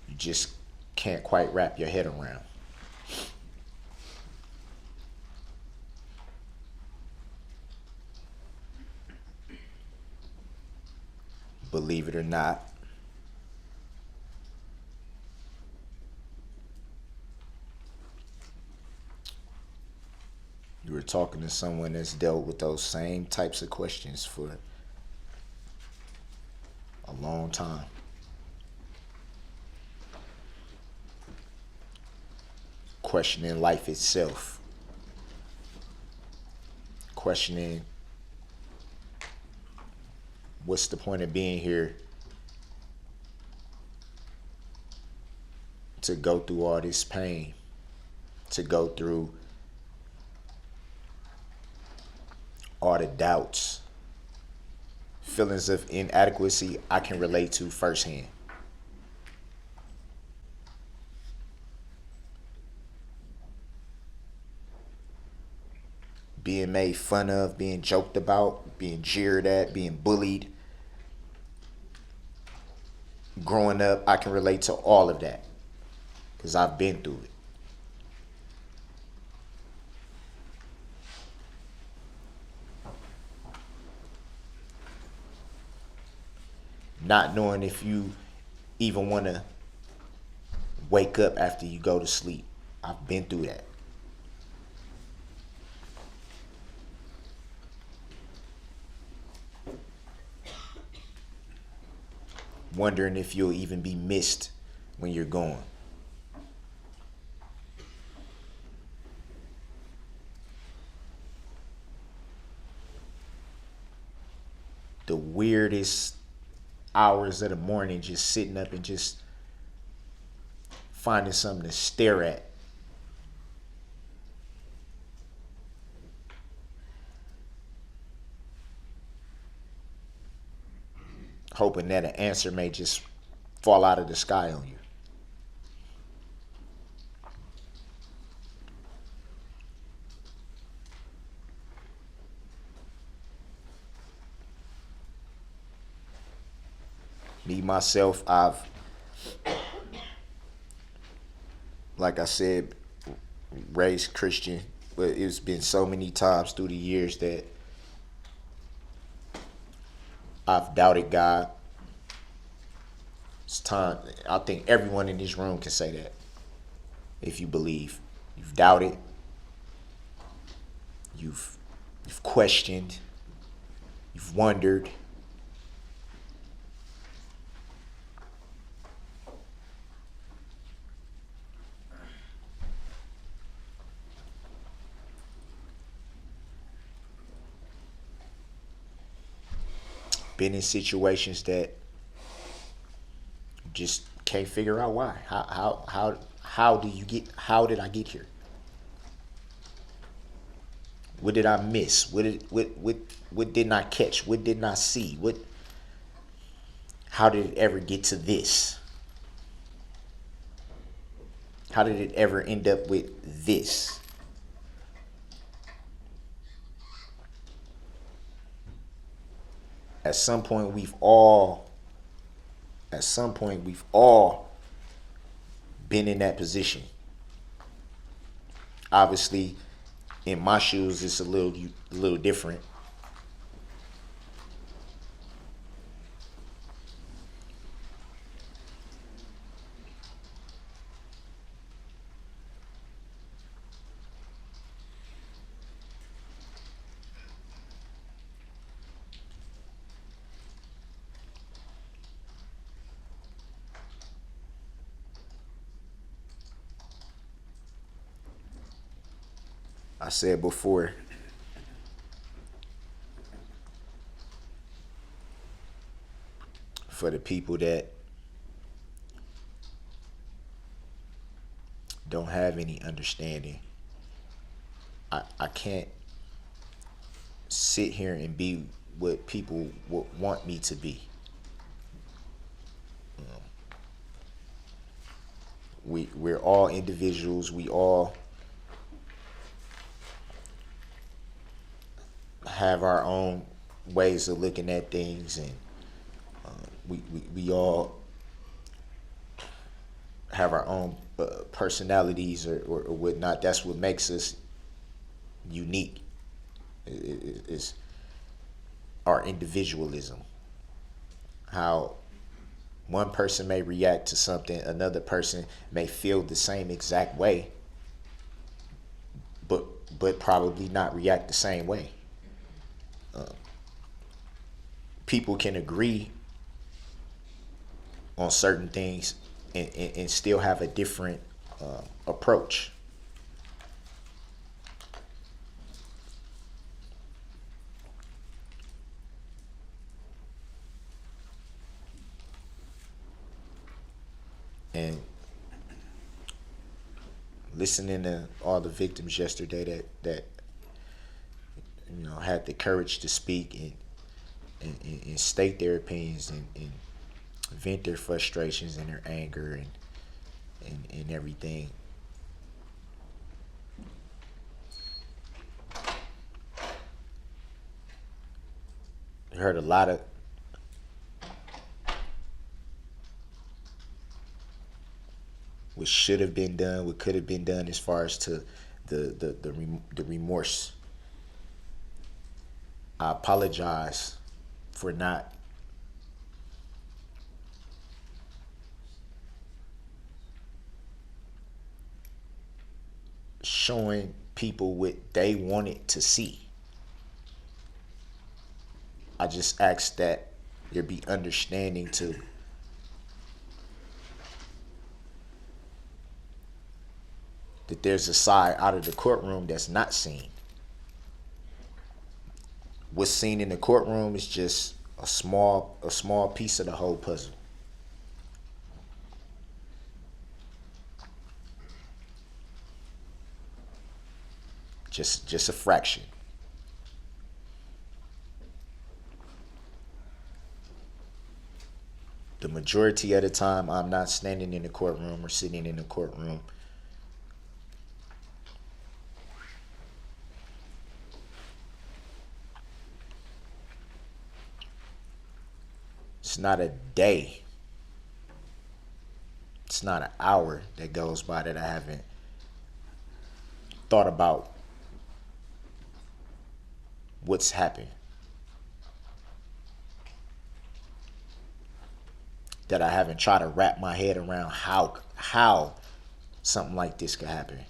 you just can't quite wrap your head around. believe it or not, you were talking to someone that's dealt with those same types of questions for a long time. Questioning life itself. Questioning what's the point of being here to go through all this pain, to go through all the doubts, feelings of inadequacy I can relate to firsthand. Being made fun of, being joked about, being jeered at, being bullied. Growing up, I can relate to all of that because I've been through it. Not knowing if you even want to wake up after you go to sleep. I've been through that. Wondering if you'll even be missed when you're gone. The weirdest hours of the morning, just sitting up and just finding something to stare at. Hoping that an answer may just fall out of the sky on you. Me, myself, I've, like I said, raised Christian, but it's been so many times through the years that I've doubted God. It's time. I think everyone in this room can say that. If you believe, you've doubted, you've questioned, you've wondered. Been in situations that just can't figure out why. How did I get here? What did I miss? What didn't I catch? What didn't I see? How did it ever get to this? How did it ever end up with this? At some point we've all been in that position. Obviously, in my shoes, it's a little different. I said before, for the people that don't have any understanding, I can't sit here and be what people would want me to be. We're all individuals. We all have our own ways of looking at things, and we all have our own personalities or whatnot. That's what makes us unique. Is our individualism. how one person may react to something, another person may feel the same exact way, but probably not react the same way. People can agree on certain things and still have a different approach. And listening to all the victims yesterday that had the courage to speak and state their opinions and vent their frustrations and their anger and everything. I heard a lot of what should have been done, what could have been done as far as to the remorse. I apologize for not showing people what they wanted to see. I just ask that there be understanding to that there's a side out of the courtroom that's not seen. What's seen in the courtroom is just a small piece of the whole puzzle. Just a fraction. The majority of the time, I'm not standing in the courtroom or sitting in the courtroom. It's not a day. It's not an hour that goes by that I haven't thought about what's happened. That I haven't tried to wrap my head around how something like this could happen.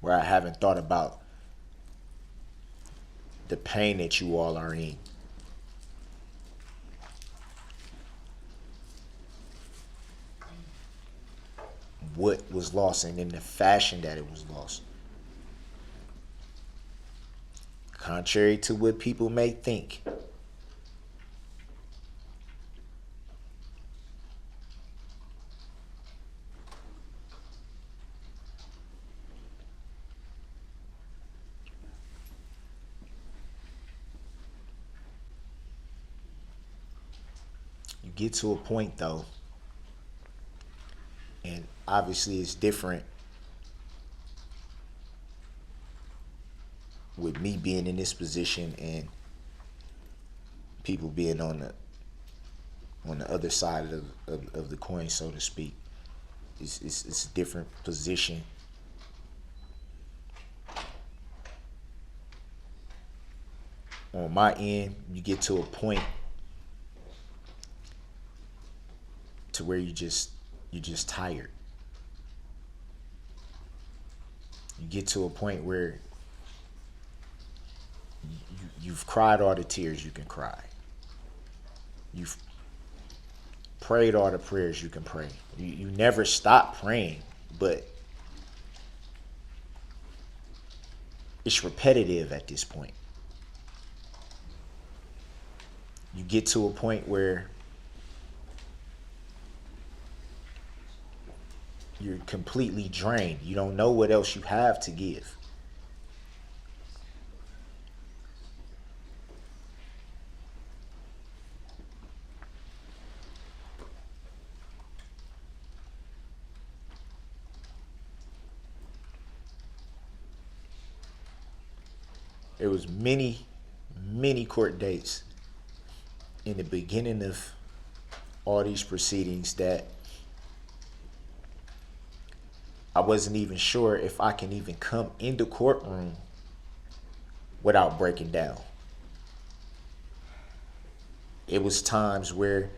Where I haven't thought about the pain that you all are in. What was lost and in the fashion that it was lost. Contrary to what people may think. You get to a point though, and obviously it's different with me being in this position and people being on the other side of the coin, so to speak. It's a different position. On my end, you get to a point to where you're just tired. You get to a point where you've cried all the tears you can cry. You've prayed all the prayers you can pray. You never stop praying, but it's repetitive at this point. You get to a point where you're completely drained. You don't know what else you have to give. There was many court dates in the beginning of all these proceedings that I wasn't even sure if I can even come in the courtroom without breaking down. It was times where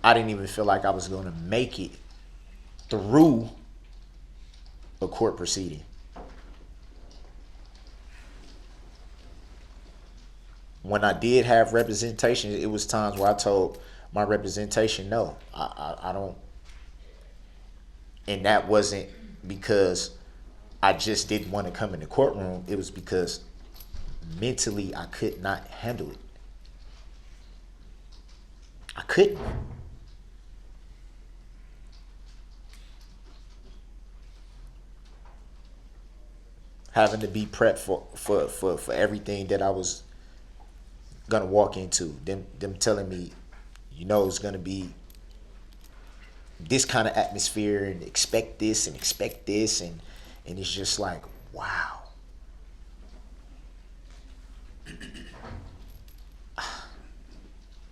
I didn't even feel like I was going to make it through a court proceeding. When I did have representation, it was times where I told my representation, no, I don't. And that wasn't because I just didn't want to come in the courtroom. It was because mentally I could not handle it. I couldn't. Having to be prepped for everything that I was gonna walk into. Them telling me, it's gonna be this kind of atmosphere and expect this and it's just like, wow.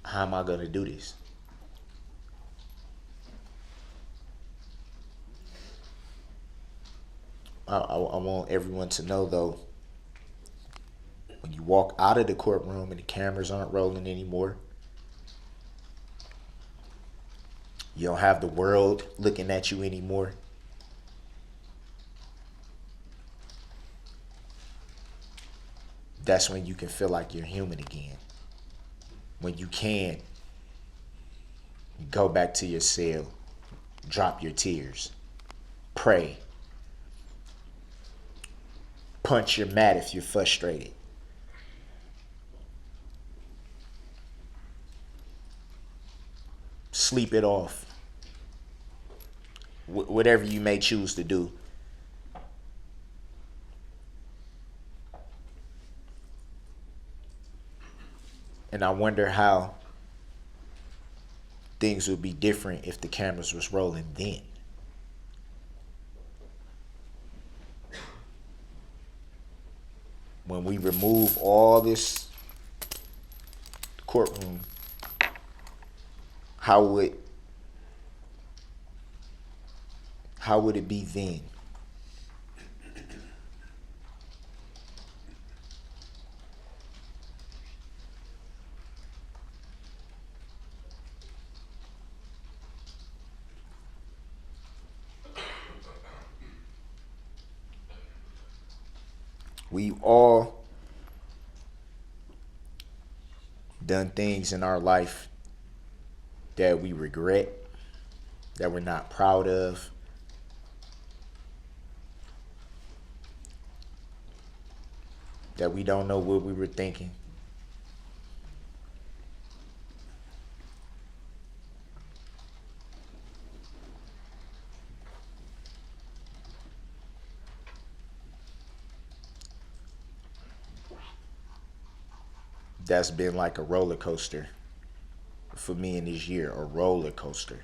How am I gonna do this? I want everyone to know, though, when you walk out of the courtroom and the cameras aren't rolling anymore, you don't have the world looking at you anymore. That's when you can feel like you're human again. When you can go back to your cell, drop your tears, pray, punch your mat if you're frustrated. Sleep it off. Whatever you may choose to do. And I wonder how things would be different if the cameras was rolling then. When we remove all this courtroom, how would it be then? We've all done things in our life that we regret, that we're not proud of. That we don't know what we were thinking. That's been like a roller coaster for me in this year, a roller coaster.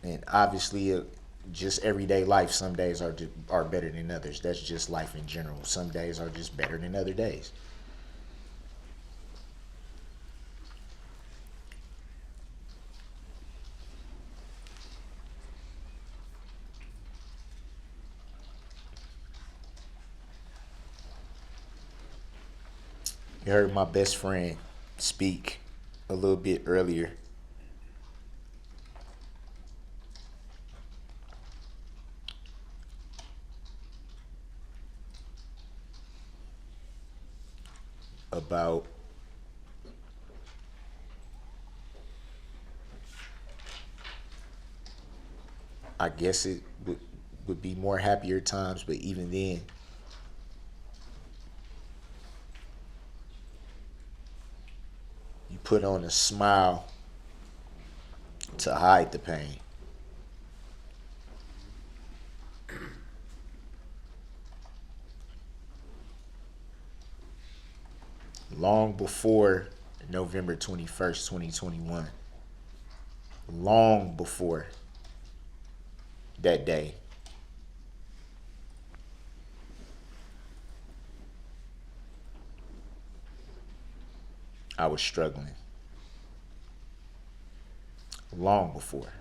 And obviously, just everyday life, some days are better than others. That's just life in general. Some days are just better than other days. You heard my best friend speak a little bit earlier. About I guess it would be more happier times, but even then, you put on a smile to hide the pain. Long before November 21st, 2021, long before that day, I was struggling. Long before.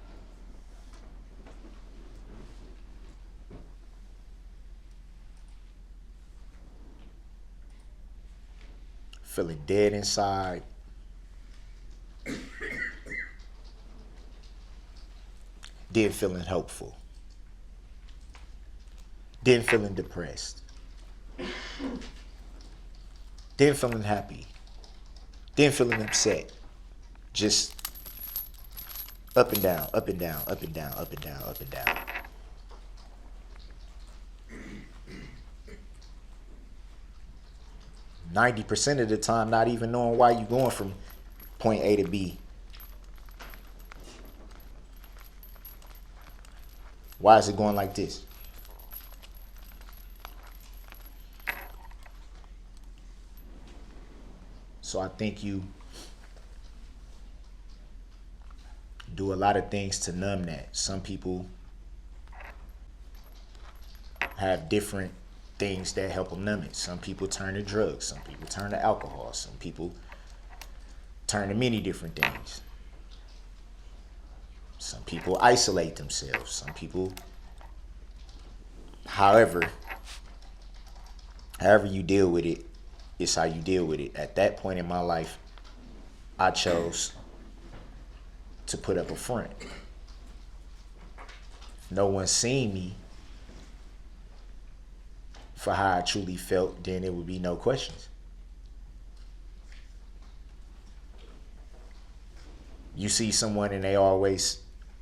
Feeling dead inside. Then feeling hopeful. Then feeling depressed. Then feeling happy. Then feeling upset. Just up and down, up and down, up and down, up and down, up and down. %90 of the time not even knowing why you're going from point A to B. Why is it going like this? So I think you do a lot of things to numb that. Some people have different things that help them numb it. Some people turn to drugs. Some people turn to alcohol. Some people turn to many different things. Some people isolate themselves. Some people, however you deal with it, it's how you deal with it. At that point in my life, I chose to put up a front. If no one seen me for how I truly felt, then there would be no questions. You see someone and they always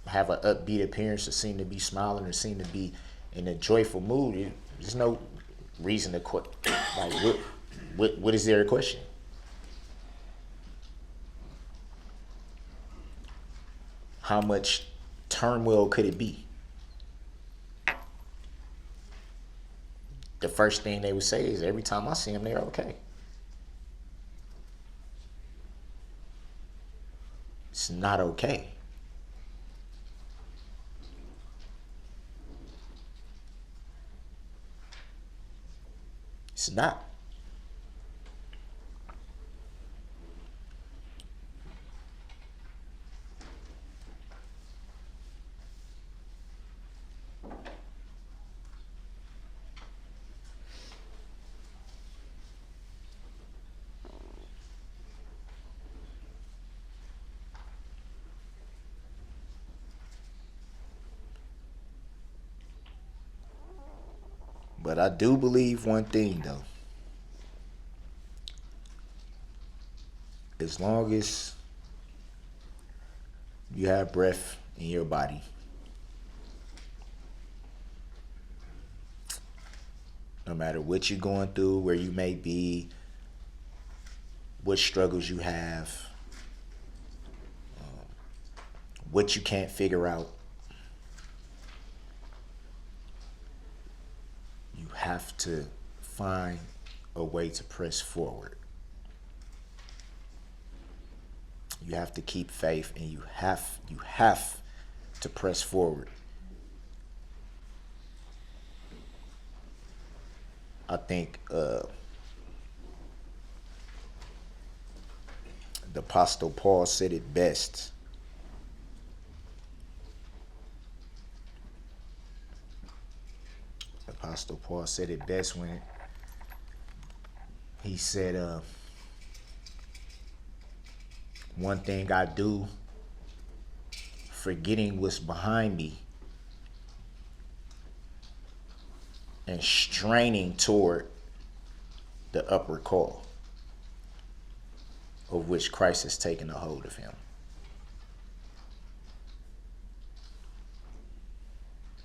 have an upbeat appearance or seem to be smiling or seem to be in a joyful mood, there's no reason to quit. Like, what is there a question? How much turmoil could it be? The first thing they would say is, every time I see them, they're okay. It's not okay. It's not. But I do believe one thing, though. As long as you have breath in your body, no matter what you're going through, where you may be, what struggles you have, what you can't figure out, you have to find a way to press forward. You have to keep faith, and you have to press forward. I think the Apostle Paul said it best. The Apostle Paul said it best when he said, one thing I do, forgetting what's behind me and straining toward the upward call, of which Christ has taken a hold of him.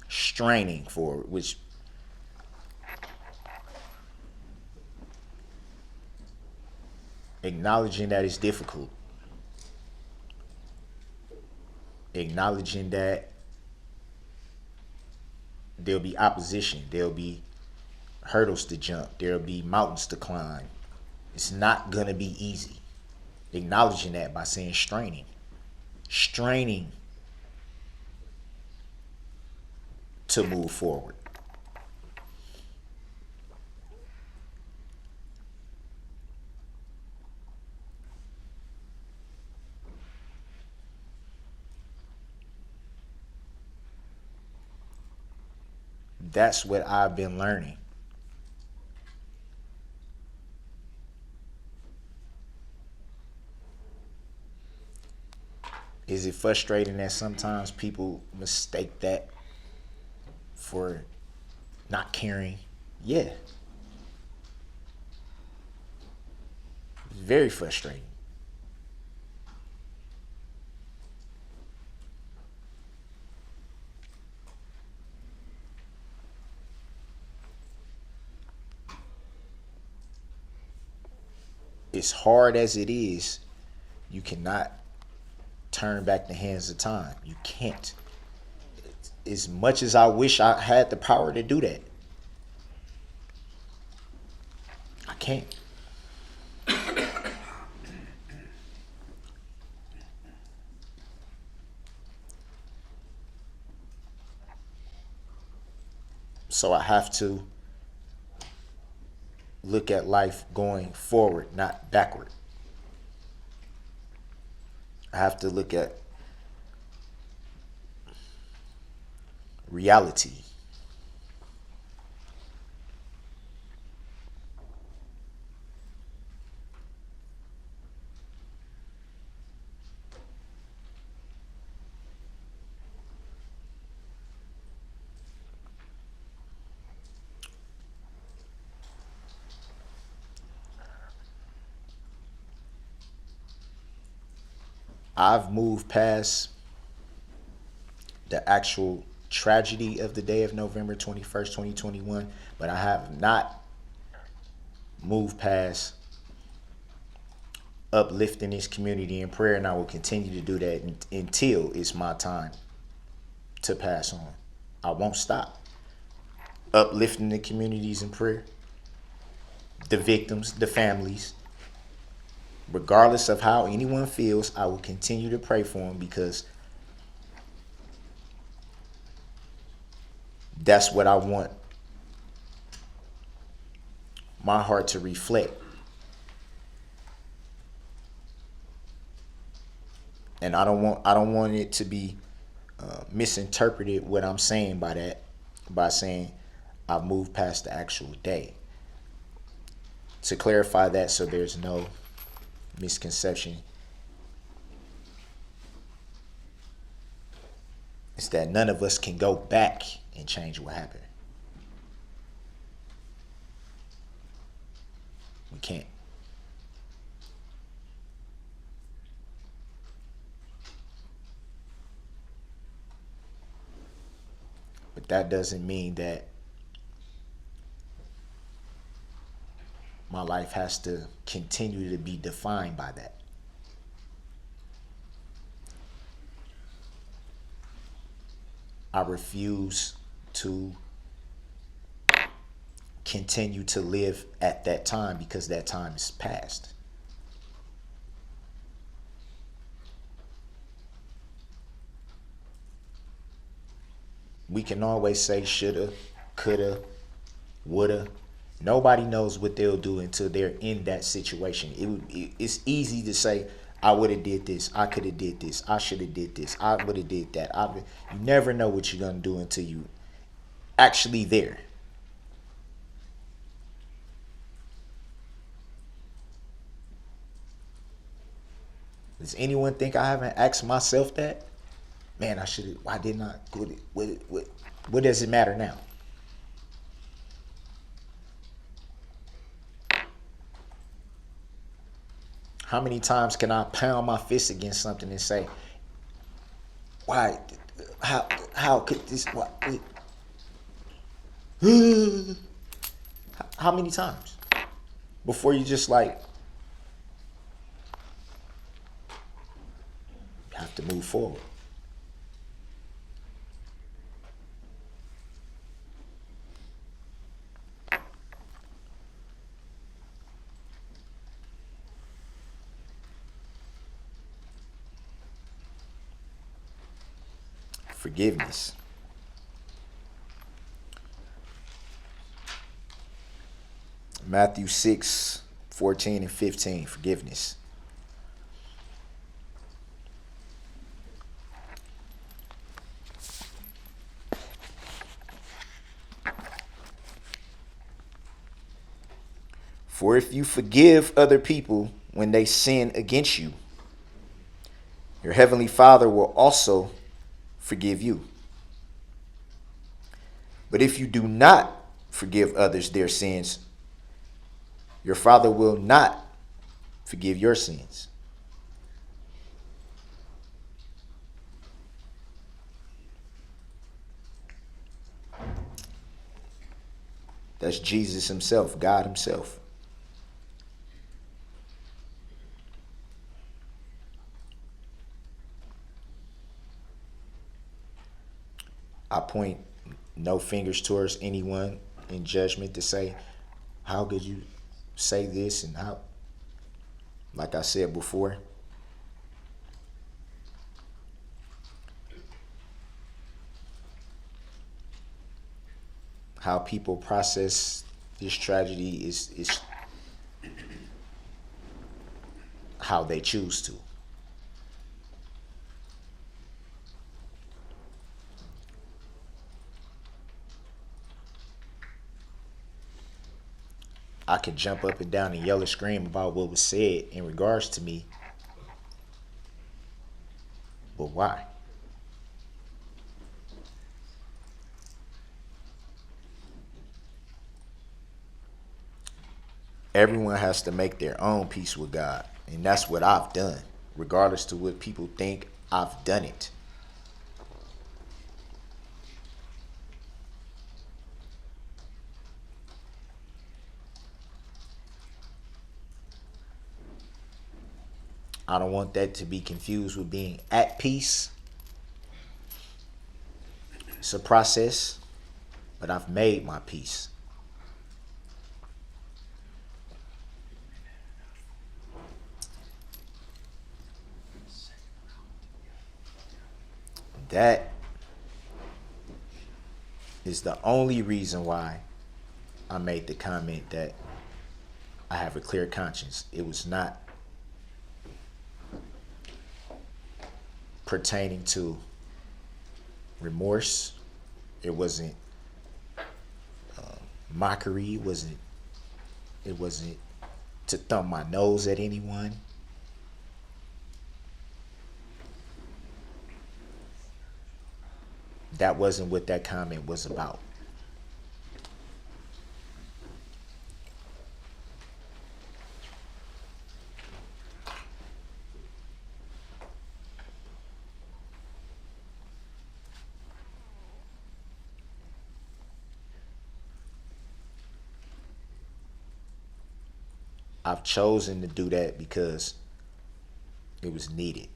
Straining forward, which acknowledging that it's difficult. Acknowledging that there'll be opposition, there'll be hurdles to jump, there'll be mountains to climb. It's not gonna be easy. Acknowledging that by saying straining to move forward. That's what I've been learning. Is it frustrating that sometimes people mistake that for not caring? Yeah. It's very frustrating. As hard as it is, you cannot turn back the hands of time. You can't. As much as I wish I had the power to do that, I can't. So I have to look at life going forward, not backward. I have to look at reality. I've moved past the actual tragedy of the day of November 21st, 2021, but I have not moved past uplifting this community in prayer, and I will continue to do that until it's my time to pass on. I won't stop uplifting the communities in prayer, the victims, the families. Regardless of how anyone feels, I will continue to pray for them, because that's what I want my heart to reflect. And I don't want it to be misinterpreted what I'm saying by that, by saying I moved past the actual day. To clarify that, so there's no misconception, it's that none of us can go back and change what happened. We can't. But that doesn't mean that my life has to continue to be defined by that. I refuse to continue to live at that time, because that time is past. We can always say shoulda, coulda, woulda. Nobody knows what they'll do until they're in that situation. It's easy to say, I would have did this, I could have did this, I should have did this, I would have did that. You never know what you're gonna do until you actually there. Does anyone think I haven't asked myself that? Man, I should have. Why didn't I? What does it matter now? How many times can I pound my fist against something and say, why, how could this, what, how many times? Before you just like, you have to move forward. Forgiveness. Matthew 6:14 and 15, forgiveness. For if you forgive other people when they sin against you, your heavenly Father will also forgive you. But if you do not forgive others their sins, your Father will not forgive your sins. That's Jesus himself, God himself. I point no fingers towards anyone in judgment to say, how could you say this? And how, like I said before, how people process this tragedy is how they choose to. I could jump up and down and yell and scream about what was said in regards to me, but why? Everyone has to make their own peace with God, and that's what I've done. Regardless to what people think, I've done it. I don't want that to be confused with being at peace. It's a process, but I've made my peace. That is the only reason why I made the comment that I have a clear conscience. It was not pertaining to remorse. It wasn't mockery. It wasn't to thumb my nose at anyone. That wasn't what that comment was about. I've chosen to do that because it was needed.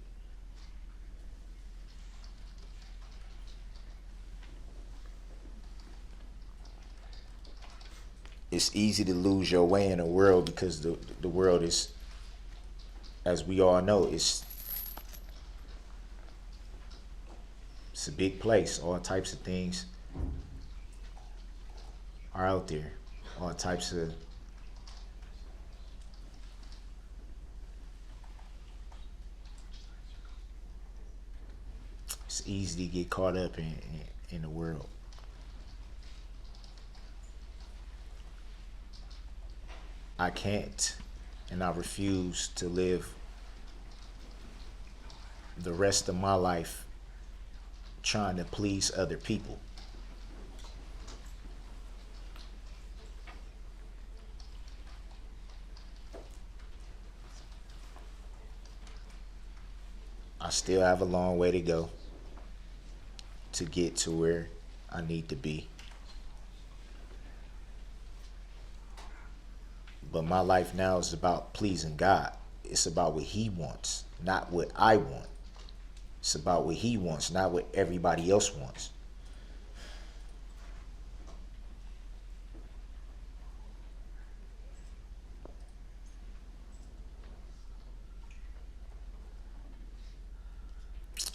It's easy to lose your way in a world because the world is, as we all know, it's a big place. All types of things are out there. All types of it's easy to get caught up in the world. I can't and I refuse to live the rest of my life trying to please other people. I still have a long way to go to get to where I need to be. But my life now is about pleasing God. It's about what He wants, not what I want. It's about what He wants, not what everybody else wants.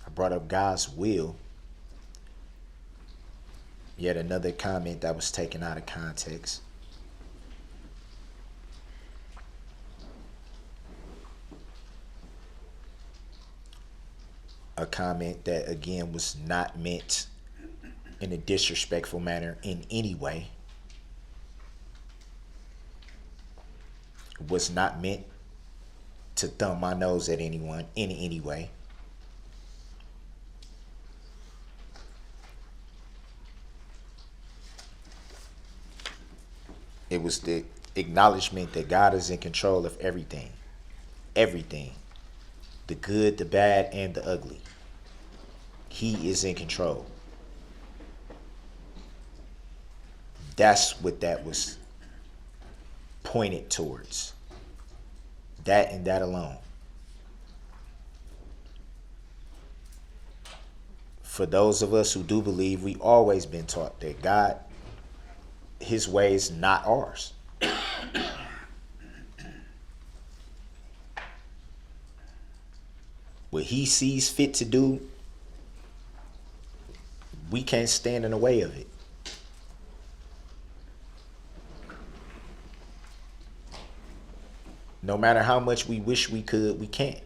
I brought up God's will. Yet another comment that was taken out of context. A comment that again was not meant in a disrespectful manner in any way. was not meant to thumb my nose at anyone in any way. It was the acknowledgement that God is in control of everything. Everything. The good, the bad, and the ugly. He is in control. That's what that was pointed towards. That and that alone. For those of us who do believe, we always been taught that God, his ways, not ours. What he sees fit to do, we can't stand in the way of it. No matter how much we wish we could, we can't.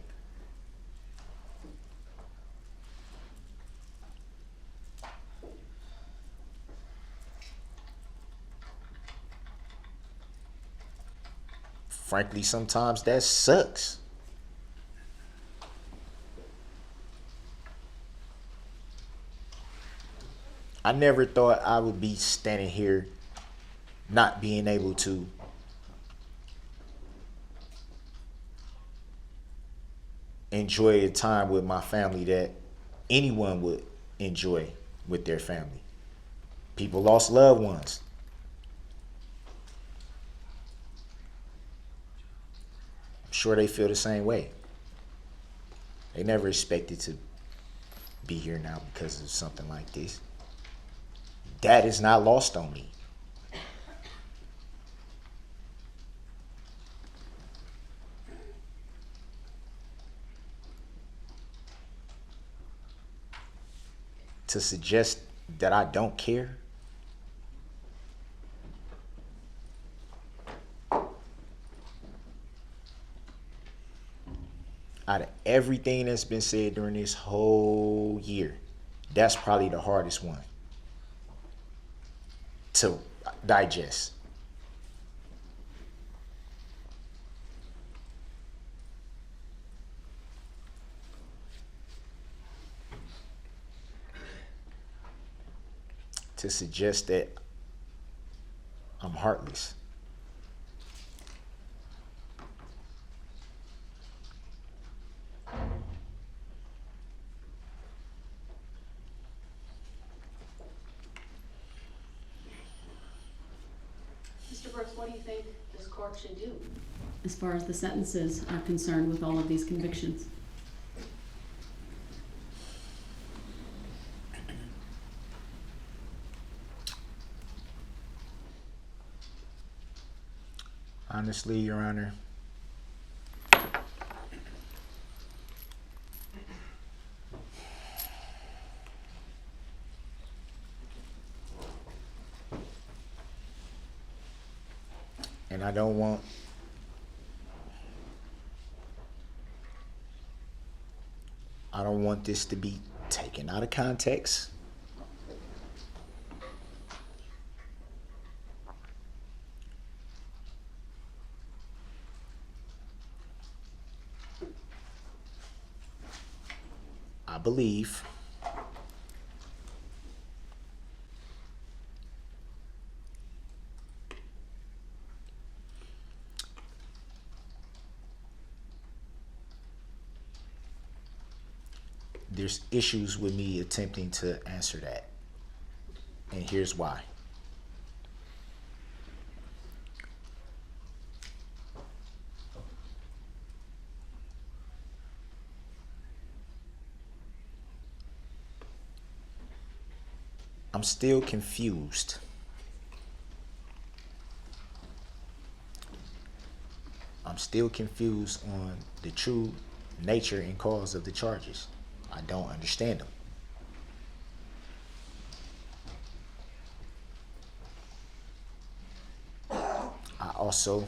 Frankly, sometimes that sucks. I never thought I would be standing here not being able to enjoy a time with my family that anyone would enjoy with their family. People lost loved ones. I'm sure they feel the same way. They never expected to be here now because of something like this. That is not lost on me. To suggest that I don't care, out of everything that's been said during this whole year, that's probably the hardest one to digest. To suggest that I'm heartless. Mr. Brooks, what do you think this court should do as far as the sentences are concerned with all of these convictions? Honestly, Your Honor, and I don't want this to be taken out of context. I believe there's issues with me attempting to answer that. And here's why. I'm still confused. I'm still confused on the true nature and cause of the charges. I don't understand them. I also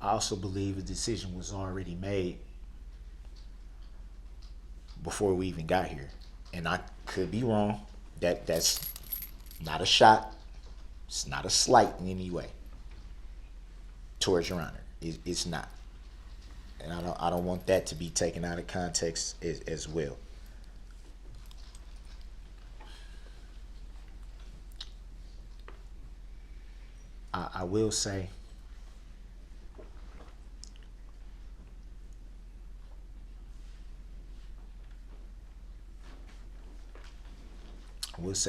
I also believe a decision was already made before we even got here, and I could be wrong. That's not a shot. It's not a slight in any way towards Your Honor. It's not, and I don't want that to be taken out of context as well. I will say,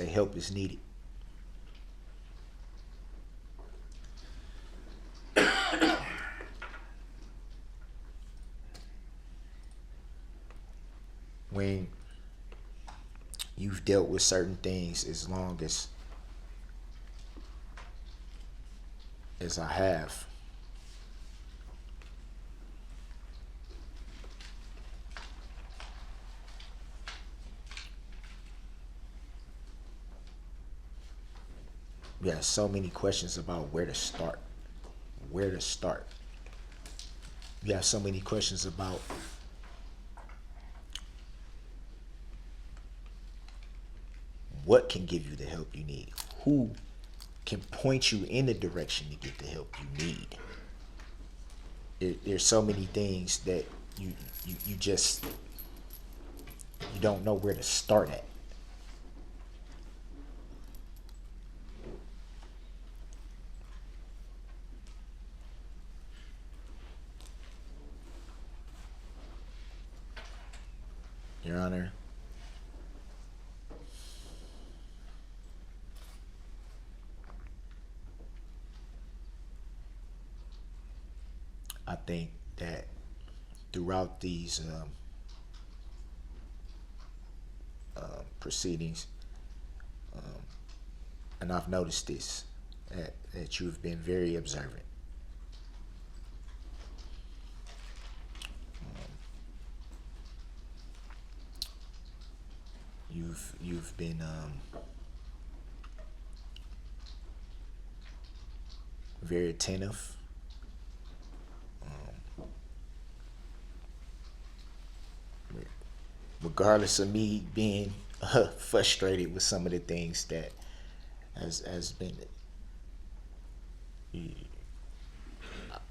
help is needed. When you've dealt with certain things as long as I have, we have so many questions about where to start. Where to start. You have so many questions about what can give you the help you need, who can point you in the direction to get the help you need. There's so many things that you just, you don't know where to start at. Your Honor, I think that throughout these proceedings, and I've noticed this, that you've been very observant. You've been very attentive. Regardless of me being frustrated with some of the things that has been,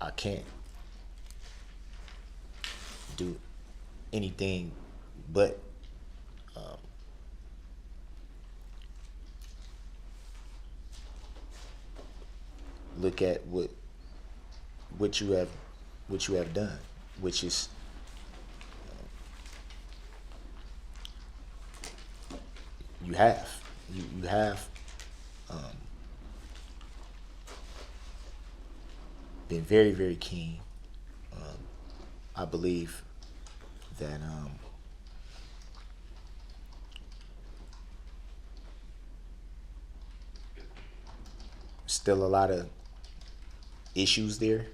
I can't do anything but look at what you have done, which is you have been very, very keen. I believe that still a lot of issues there.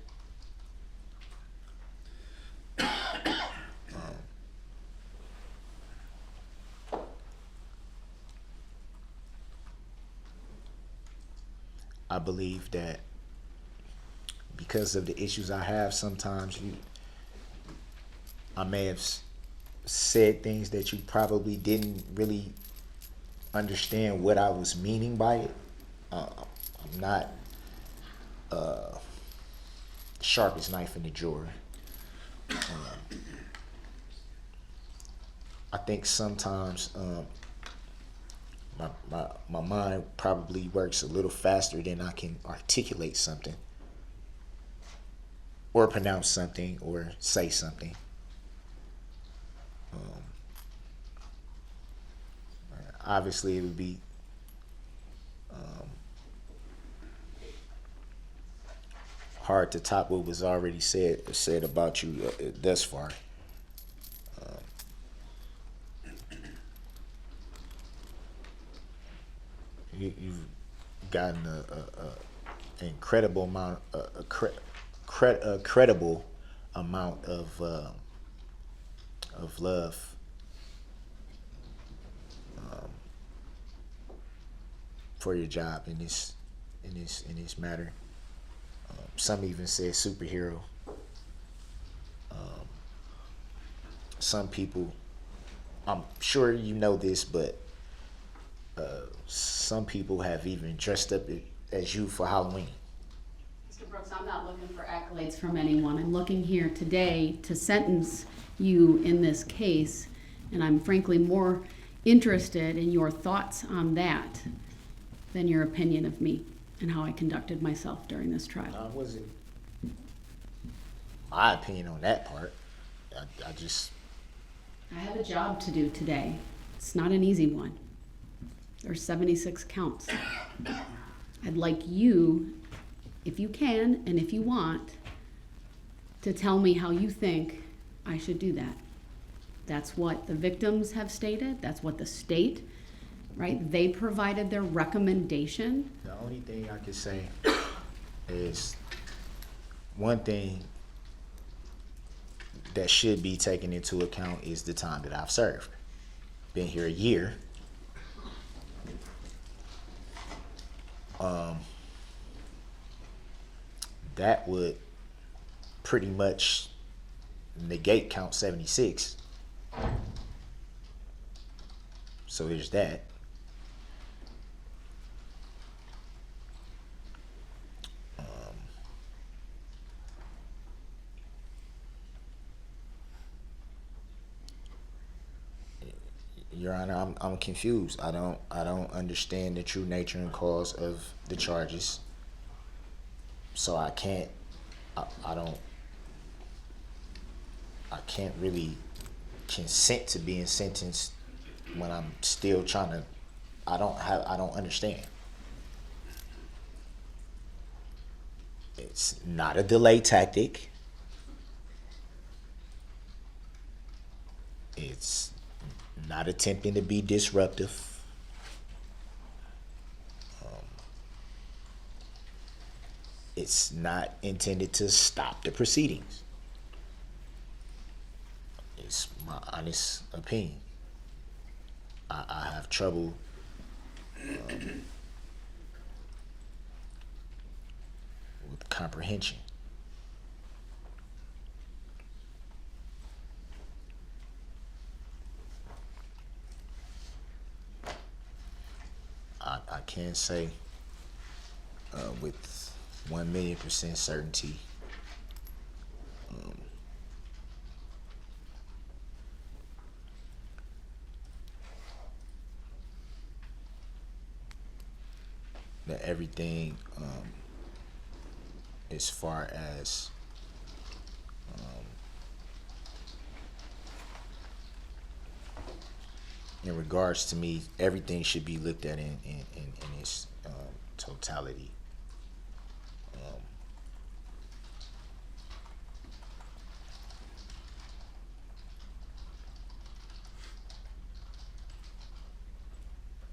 I believe that because of the issues I have, sometimes I may have said things that you probably didn't really understand what I was meaning by it. I'm not sharpest knife in the drawer. I think sometimes my mind probably works a little faster than I can articulate something or pronounce something or say something. Obviously, it would be hard to top what was already said about you thus far. You've gotten an incredible amount, a credible amount of love. For your job in this matter. Some even say superhero some people, I'm sure you know this, but some people have even dressed up as you for Halloween. Mr. Brooks, I'm not looking for accolades from anyone. I'm looking here today to sentence you in this case, and I'm frankly more interested in your thoughts on that than your opinion of me and how I conducted myself during this trial. It wasn't my opinion on that part. I have a job to do today. It's not an easy one. There's 76 counts. I'd like you, if you can and if you want, to tell me how you think I should do that. That's what the victims have stated. That's what the state, right? They provided their recommendation. The only thing I can say is one thing that should be taken into account is the time that I've served. Been here a year. That would pretty much negate count 76. So there's that. Your Honor, I'm confused. I don't understand the true nature and cause of the charges. So I can't really consent to being sentenced when I'm still trying to. I don't understand. It's not a delay tactic. It's not attempting to be disruptive. It's not intended to stop the proceedings. It's my honest opinion. I have trouble with comprehension. I can say with 1,000,000% certainty that everything as far as in regards to me, everything should be looked at in its totality.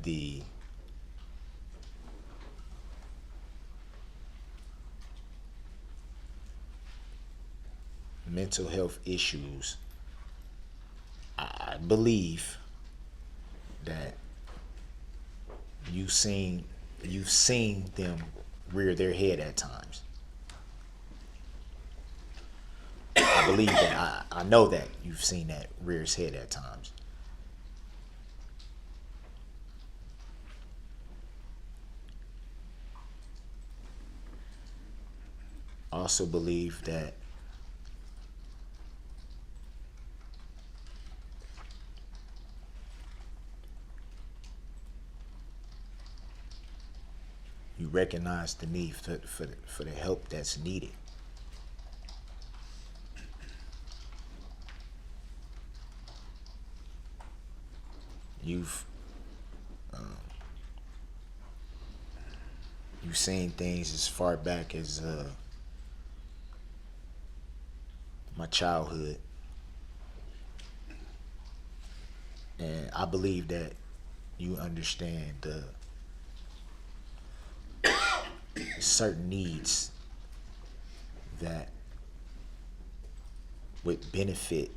The mental health issues, I believe that you've seen them rear their head at times. I believe that. I know that you've seen that rear its head at times. I also believe that you recognize the need for the help that's needed. You've seen things as far back as my childhood, and I believe that you understand the certain needs that would benefit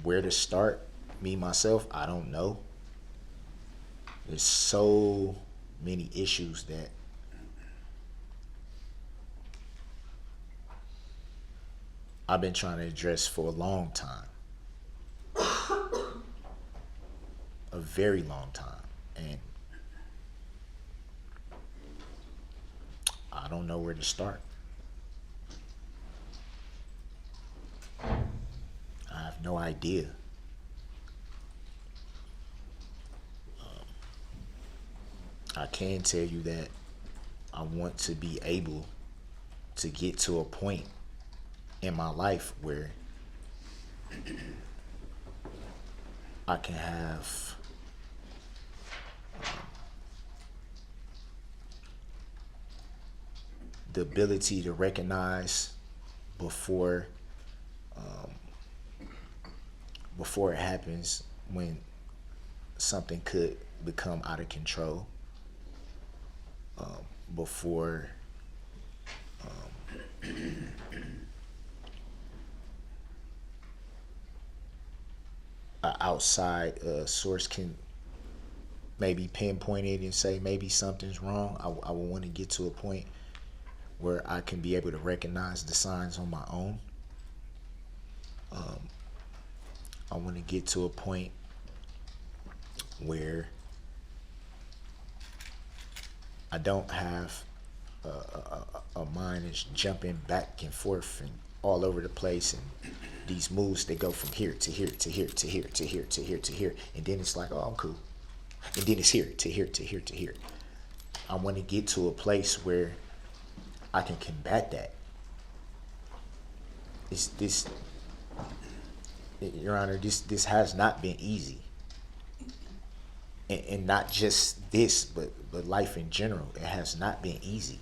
where to start. Me myself, I don't know. There's so many issues that I've been trying to address for a long time. A very long time. And I don't know where to start. I have no idea. I can tell you that I want to be able to get to a point in my life where I can have the ability to recognize before before it happens, when something could become out of control, before an outside source can maybe pinpoint it and say maybe something's wrong. I would want to get to a point where I can be able to recognize the signs on my own. I want to get to a point where I don't have a mind that's jumping back and forth and all over the place, and these moves, they go from here to here to here to here to here to here to here, and then it's like, oh, I'm cool, and then it's here to here to here to here. I want to get to a place where I can combat that. It's this, Your Honor, this has not been easy. And not just this, but life in general. It has not been easy.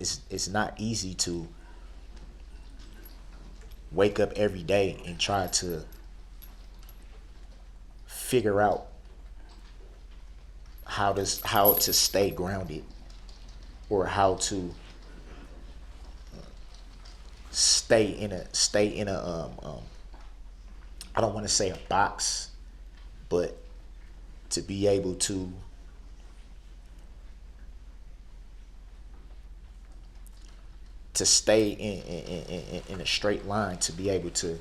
It's not easy to wake up every day and try to figure out how to stay grounded, or how to stay in a I don't want to say a box, but to be able to stay in a straight line, to be able to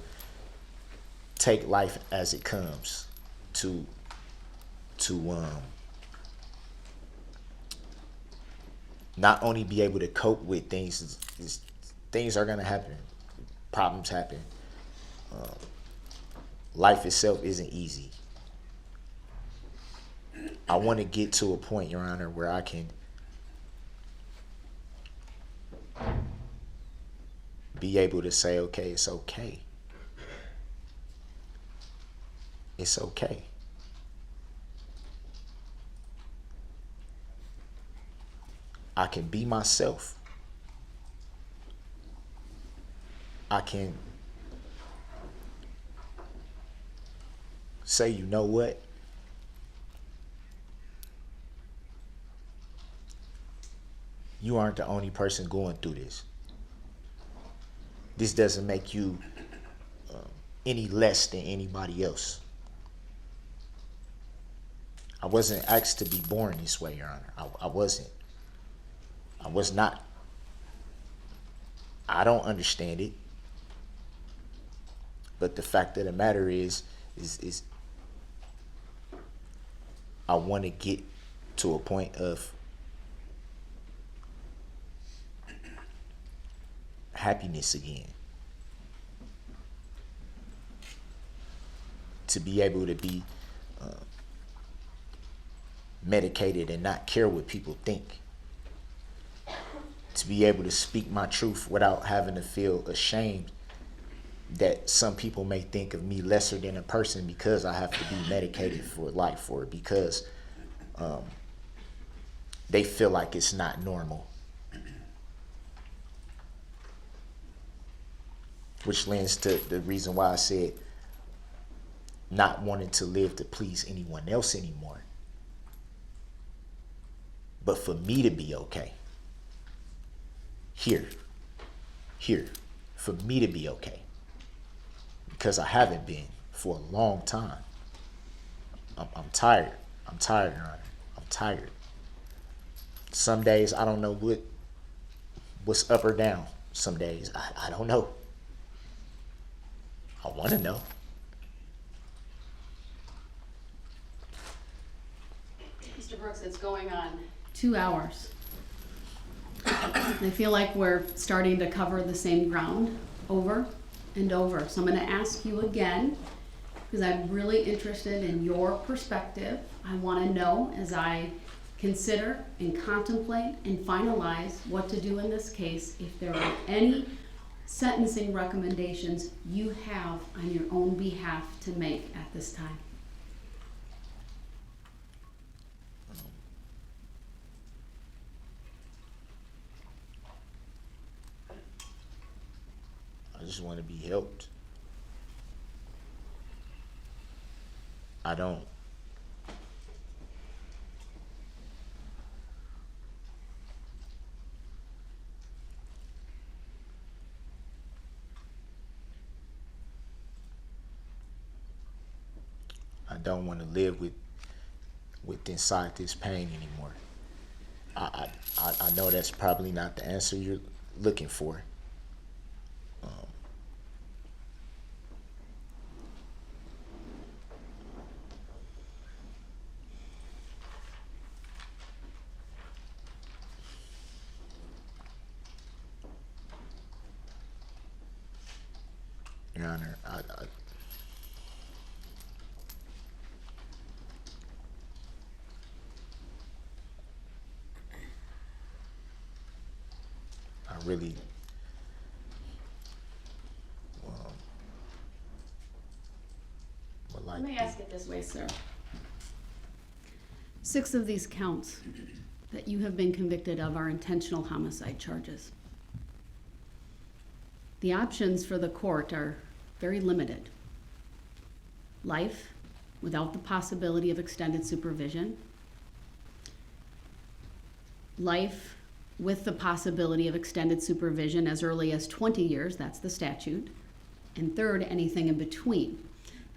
take life as it comes, to not only be able to cope with things. Things are gonna happen, problems happen. Life itself isn't easy. I want to get to a point, Your Honor, where I can be able to say, okay, it's okay. It's okay. I can be myself. I can say, you know what? You aren't the only person going through this. This doesn't make you any less than anybody else. I wasn't asked to be born this way, Your Honor. I wasn't. I was not. I don't understand it. But the fact of the matter is I want to get to a point of happiness again. To be able to be medicated and not care what people think. To be able to speak my truth without having to feel ashamed that some people may think of me lesser than a person because I have to be medicated for life, or because they feel like it's not normal. Which lends to the reason why I said not wanting to live to please anyone else anymore, but for me to be okay. Here, for me to be okay. Because I haven't been for a long time. I'm tired. I'm tired, Your Honor. I'm tired. Some days I don't know what's up or down. some days. I don't know. I want to know. Mr. Brooks, it's going on 2 hours. I feel like we're starting to cover the same ground over and over. So I'm going to ask you again, because I'm really interested in your perspective. I want to know, as I consider and contemplate and finalize what to do in this case, if there are any sentencing recommendations you have on your own behalf to make at this time. I just want to be helped. I don't. I don't want to live with inside this pain anymore. I know that's probably not the answer you're looking for. Your Honor, I really would like Let me to- ask it this way, sir. 6 of these counts that you have been convicted of are intentional homicide charges. The options for the court are very limited. Life without the possibility of extended supervision. Life with the possibility of extended supervision as early as 20 years, that's the statute. And third, anything in between.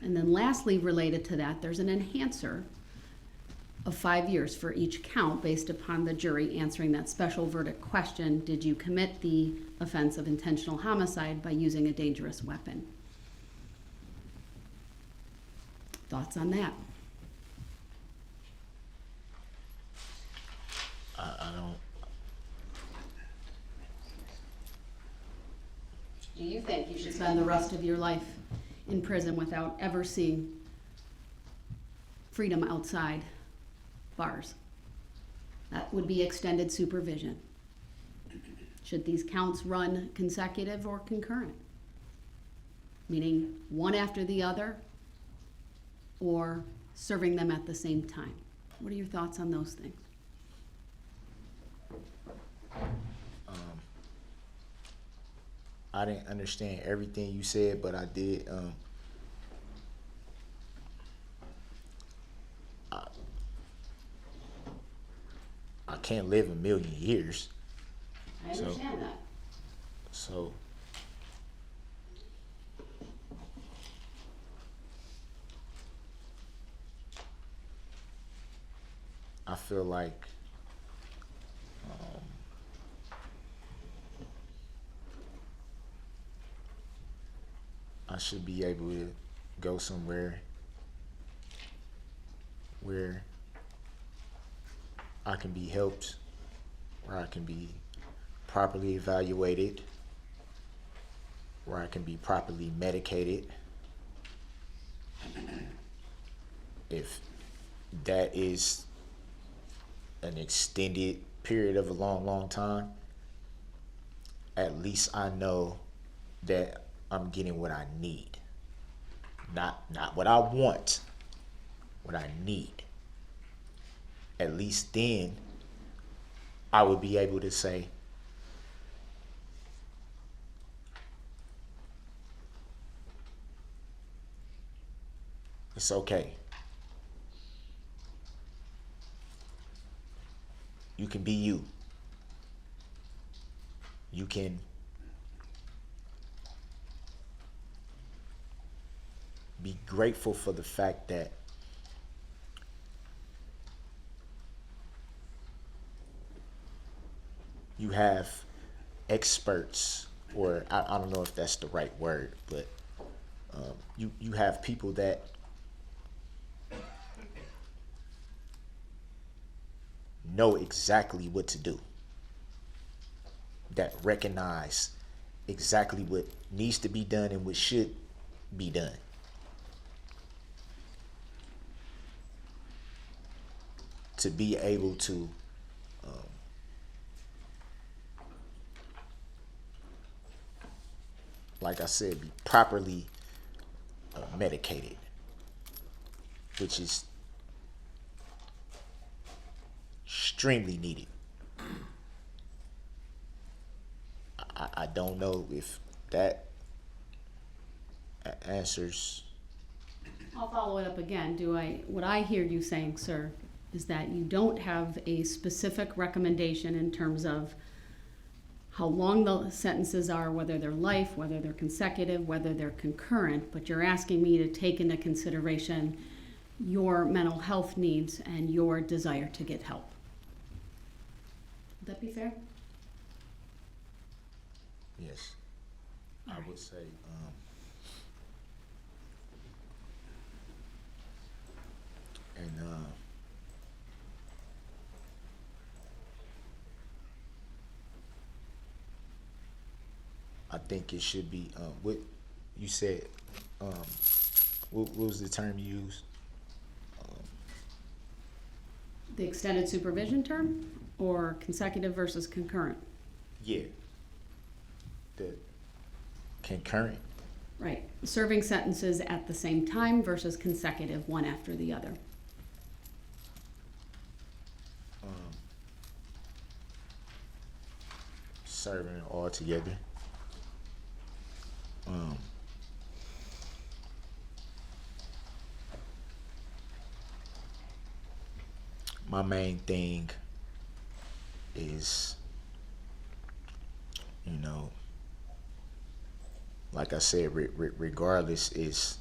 And then lastly, related to that, there's an enhancer of 5 years for each count based upon the jury answering that special verdict question, did you commit the offense of intentional homicide by using a dangerous weapon? Thoughts on that? I don't. Do you think you should spend the rest of your life in prison without ever seeing freedom outside bars? That would be extended supervision. Should these counts run consecutive or concurrent? Meaning one after the other, or serving them at the same time? What are your thoughts on those things? I didn't understand everything you said, but I did. I can't live a million years, I understand that. so I feel like I should be able to go somewhere where I can be helped, where I can be properly evaluated, where I can be properly medicated. If that is an extended period of a long, long time, at least I know that I'm getting what I need. Not what I want, what I need. At least then I would be able to say, it's okay. You can be you. You can be grateful for the fact that you have experts or I don't know if that's the right word, but you have people that know exactly what to do, that recognize exactly what needs to be done and what should be done. To be able to like I said, be properly medicated, which is extremely needed. I don't know if that answers. I'll follow it up again. What I hear you saying, sir, is that you don't have a specific recommendation in terms of how long the sentences are, whether they're life, whether they're consecutive, whether they're concurrent, but you're asking me to take into consideration your mental health needs and your desire to get help. Would that be fair? Yes, I would say. I think it should be what you said. What was the term you used? The extended supervision term, or consecutive versus concurrent? Yeah. The concurrent. Right. Serving sentences at the same time versus consecutive, one after the other. Serving all together. My main thing is, like I said, regardless, is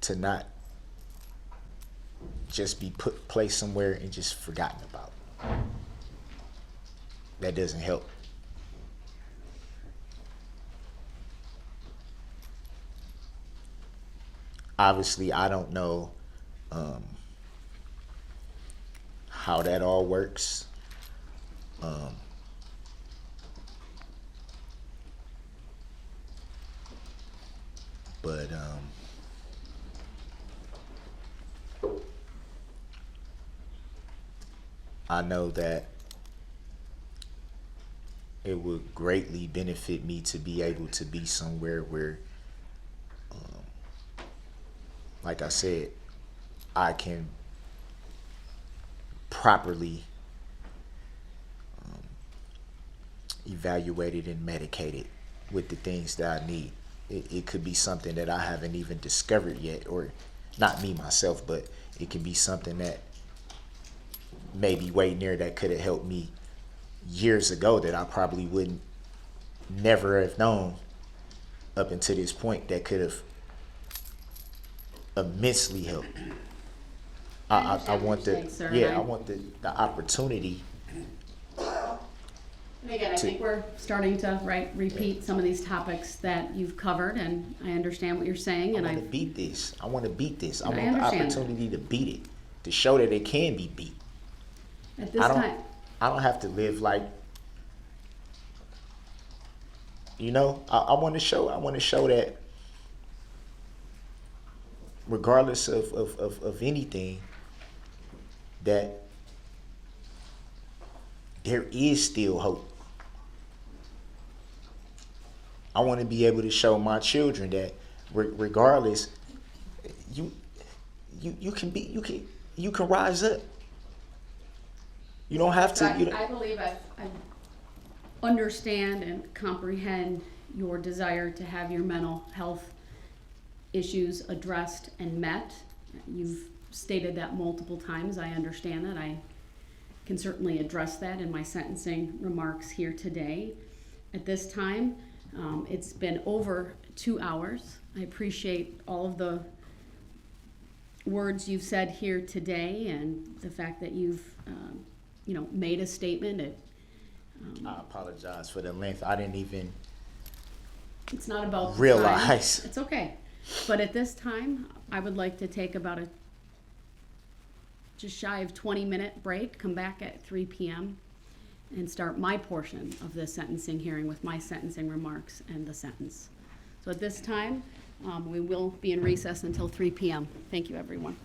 to not just be placed somewhere and just forgotten about. That doesn't help. Obviously, I don't know how that all works. But I know that it would greatly benefit me to be able to be somewhere where, like I said, I can properly evaluate it and medicate it with the things that I need. It could be something that I haven't even discovered yet, or not me myself, but it could be something that may be way near that could have helped me years ago that I probably wouldn't never have known up until this point, that could have immensely helped. I want I want the opportunity. And again, I think we're starting to repeat some of these topics that you've covered, and I understand what you're saying. And I want to beat this. I want to beat this. I I want the understand opportunity to beat it, to show that it can be beat. At this time, I don't have to live like, I want to show that regardless of anything, that there is still hope. I want to be able to show my children that regardless, you can rise up. You don't have to. I believe I understand and comprehend your desire to have your mental health issues addressed and met. You've stated that multiple times. I understand that. I can certainly address that in my sentencing remarks here today. At this time, it's been over 2 hours. I appreciate all of the words you've said here today and the fact that you've, made a statement. I apologize for the length. I didn't even It's not about the time. realize. It's okay. But at this time, I would like to take about a just shy of 20-minute break, come back at 3 p.m. and start my portion of the sentencing hearing with my sentencing remarks and the sentence. So at this time, we will be in recess until 3 p.m. Thank you, everyone.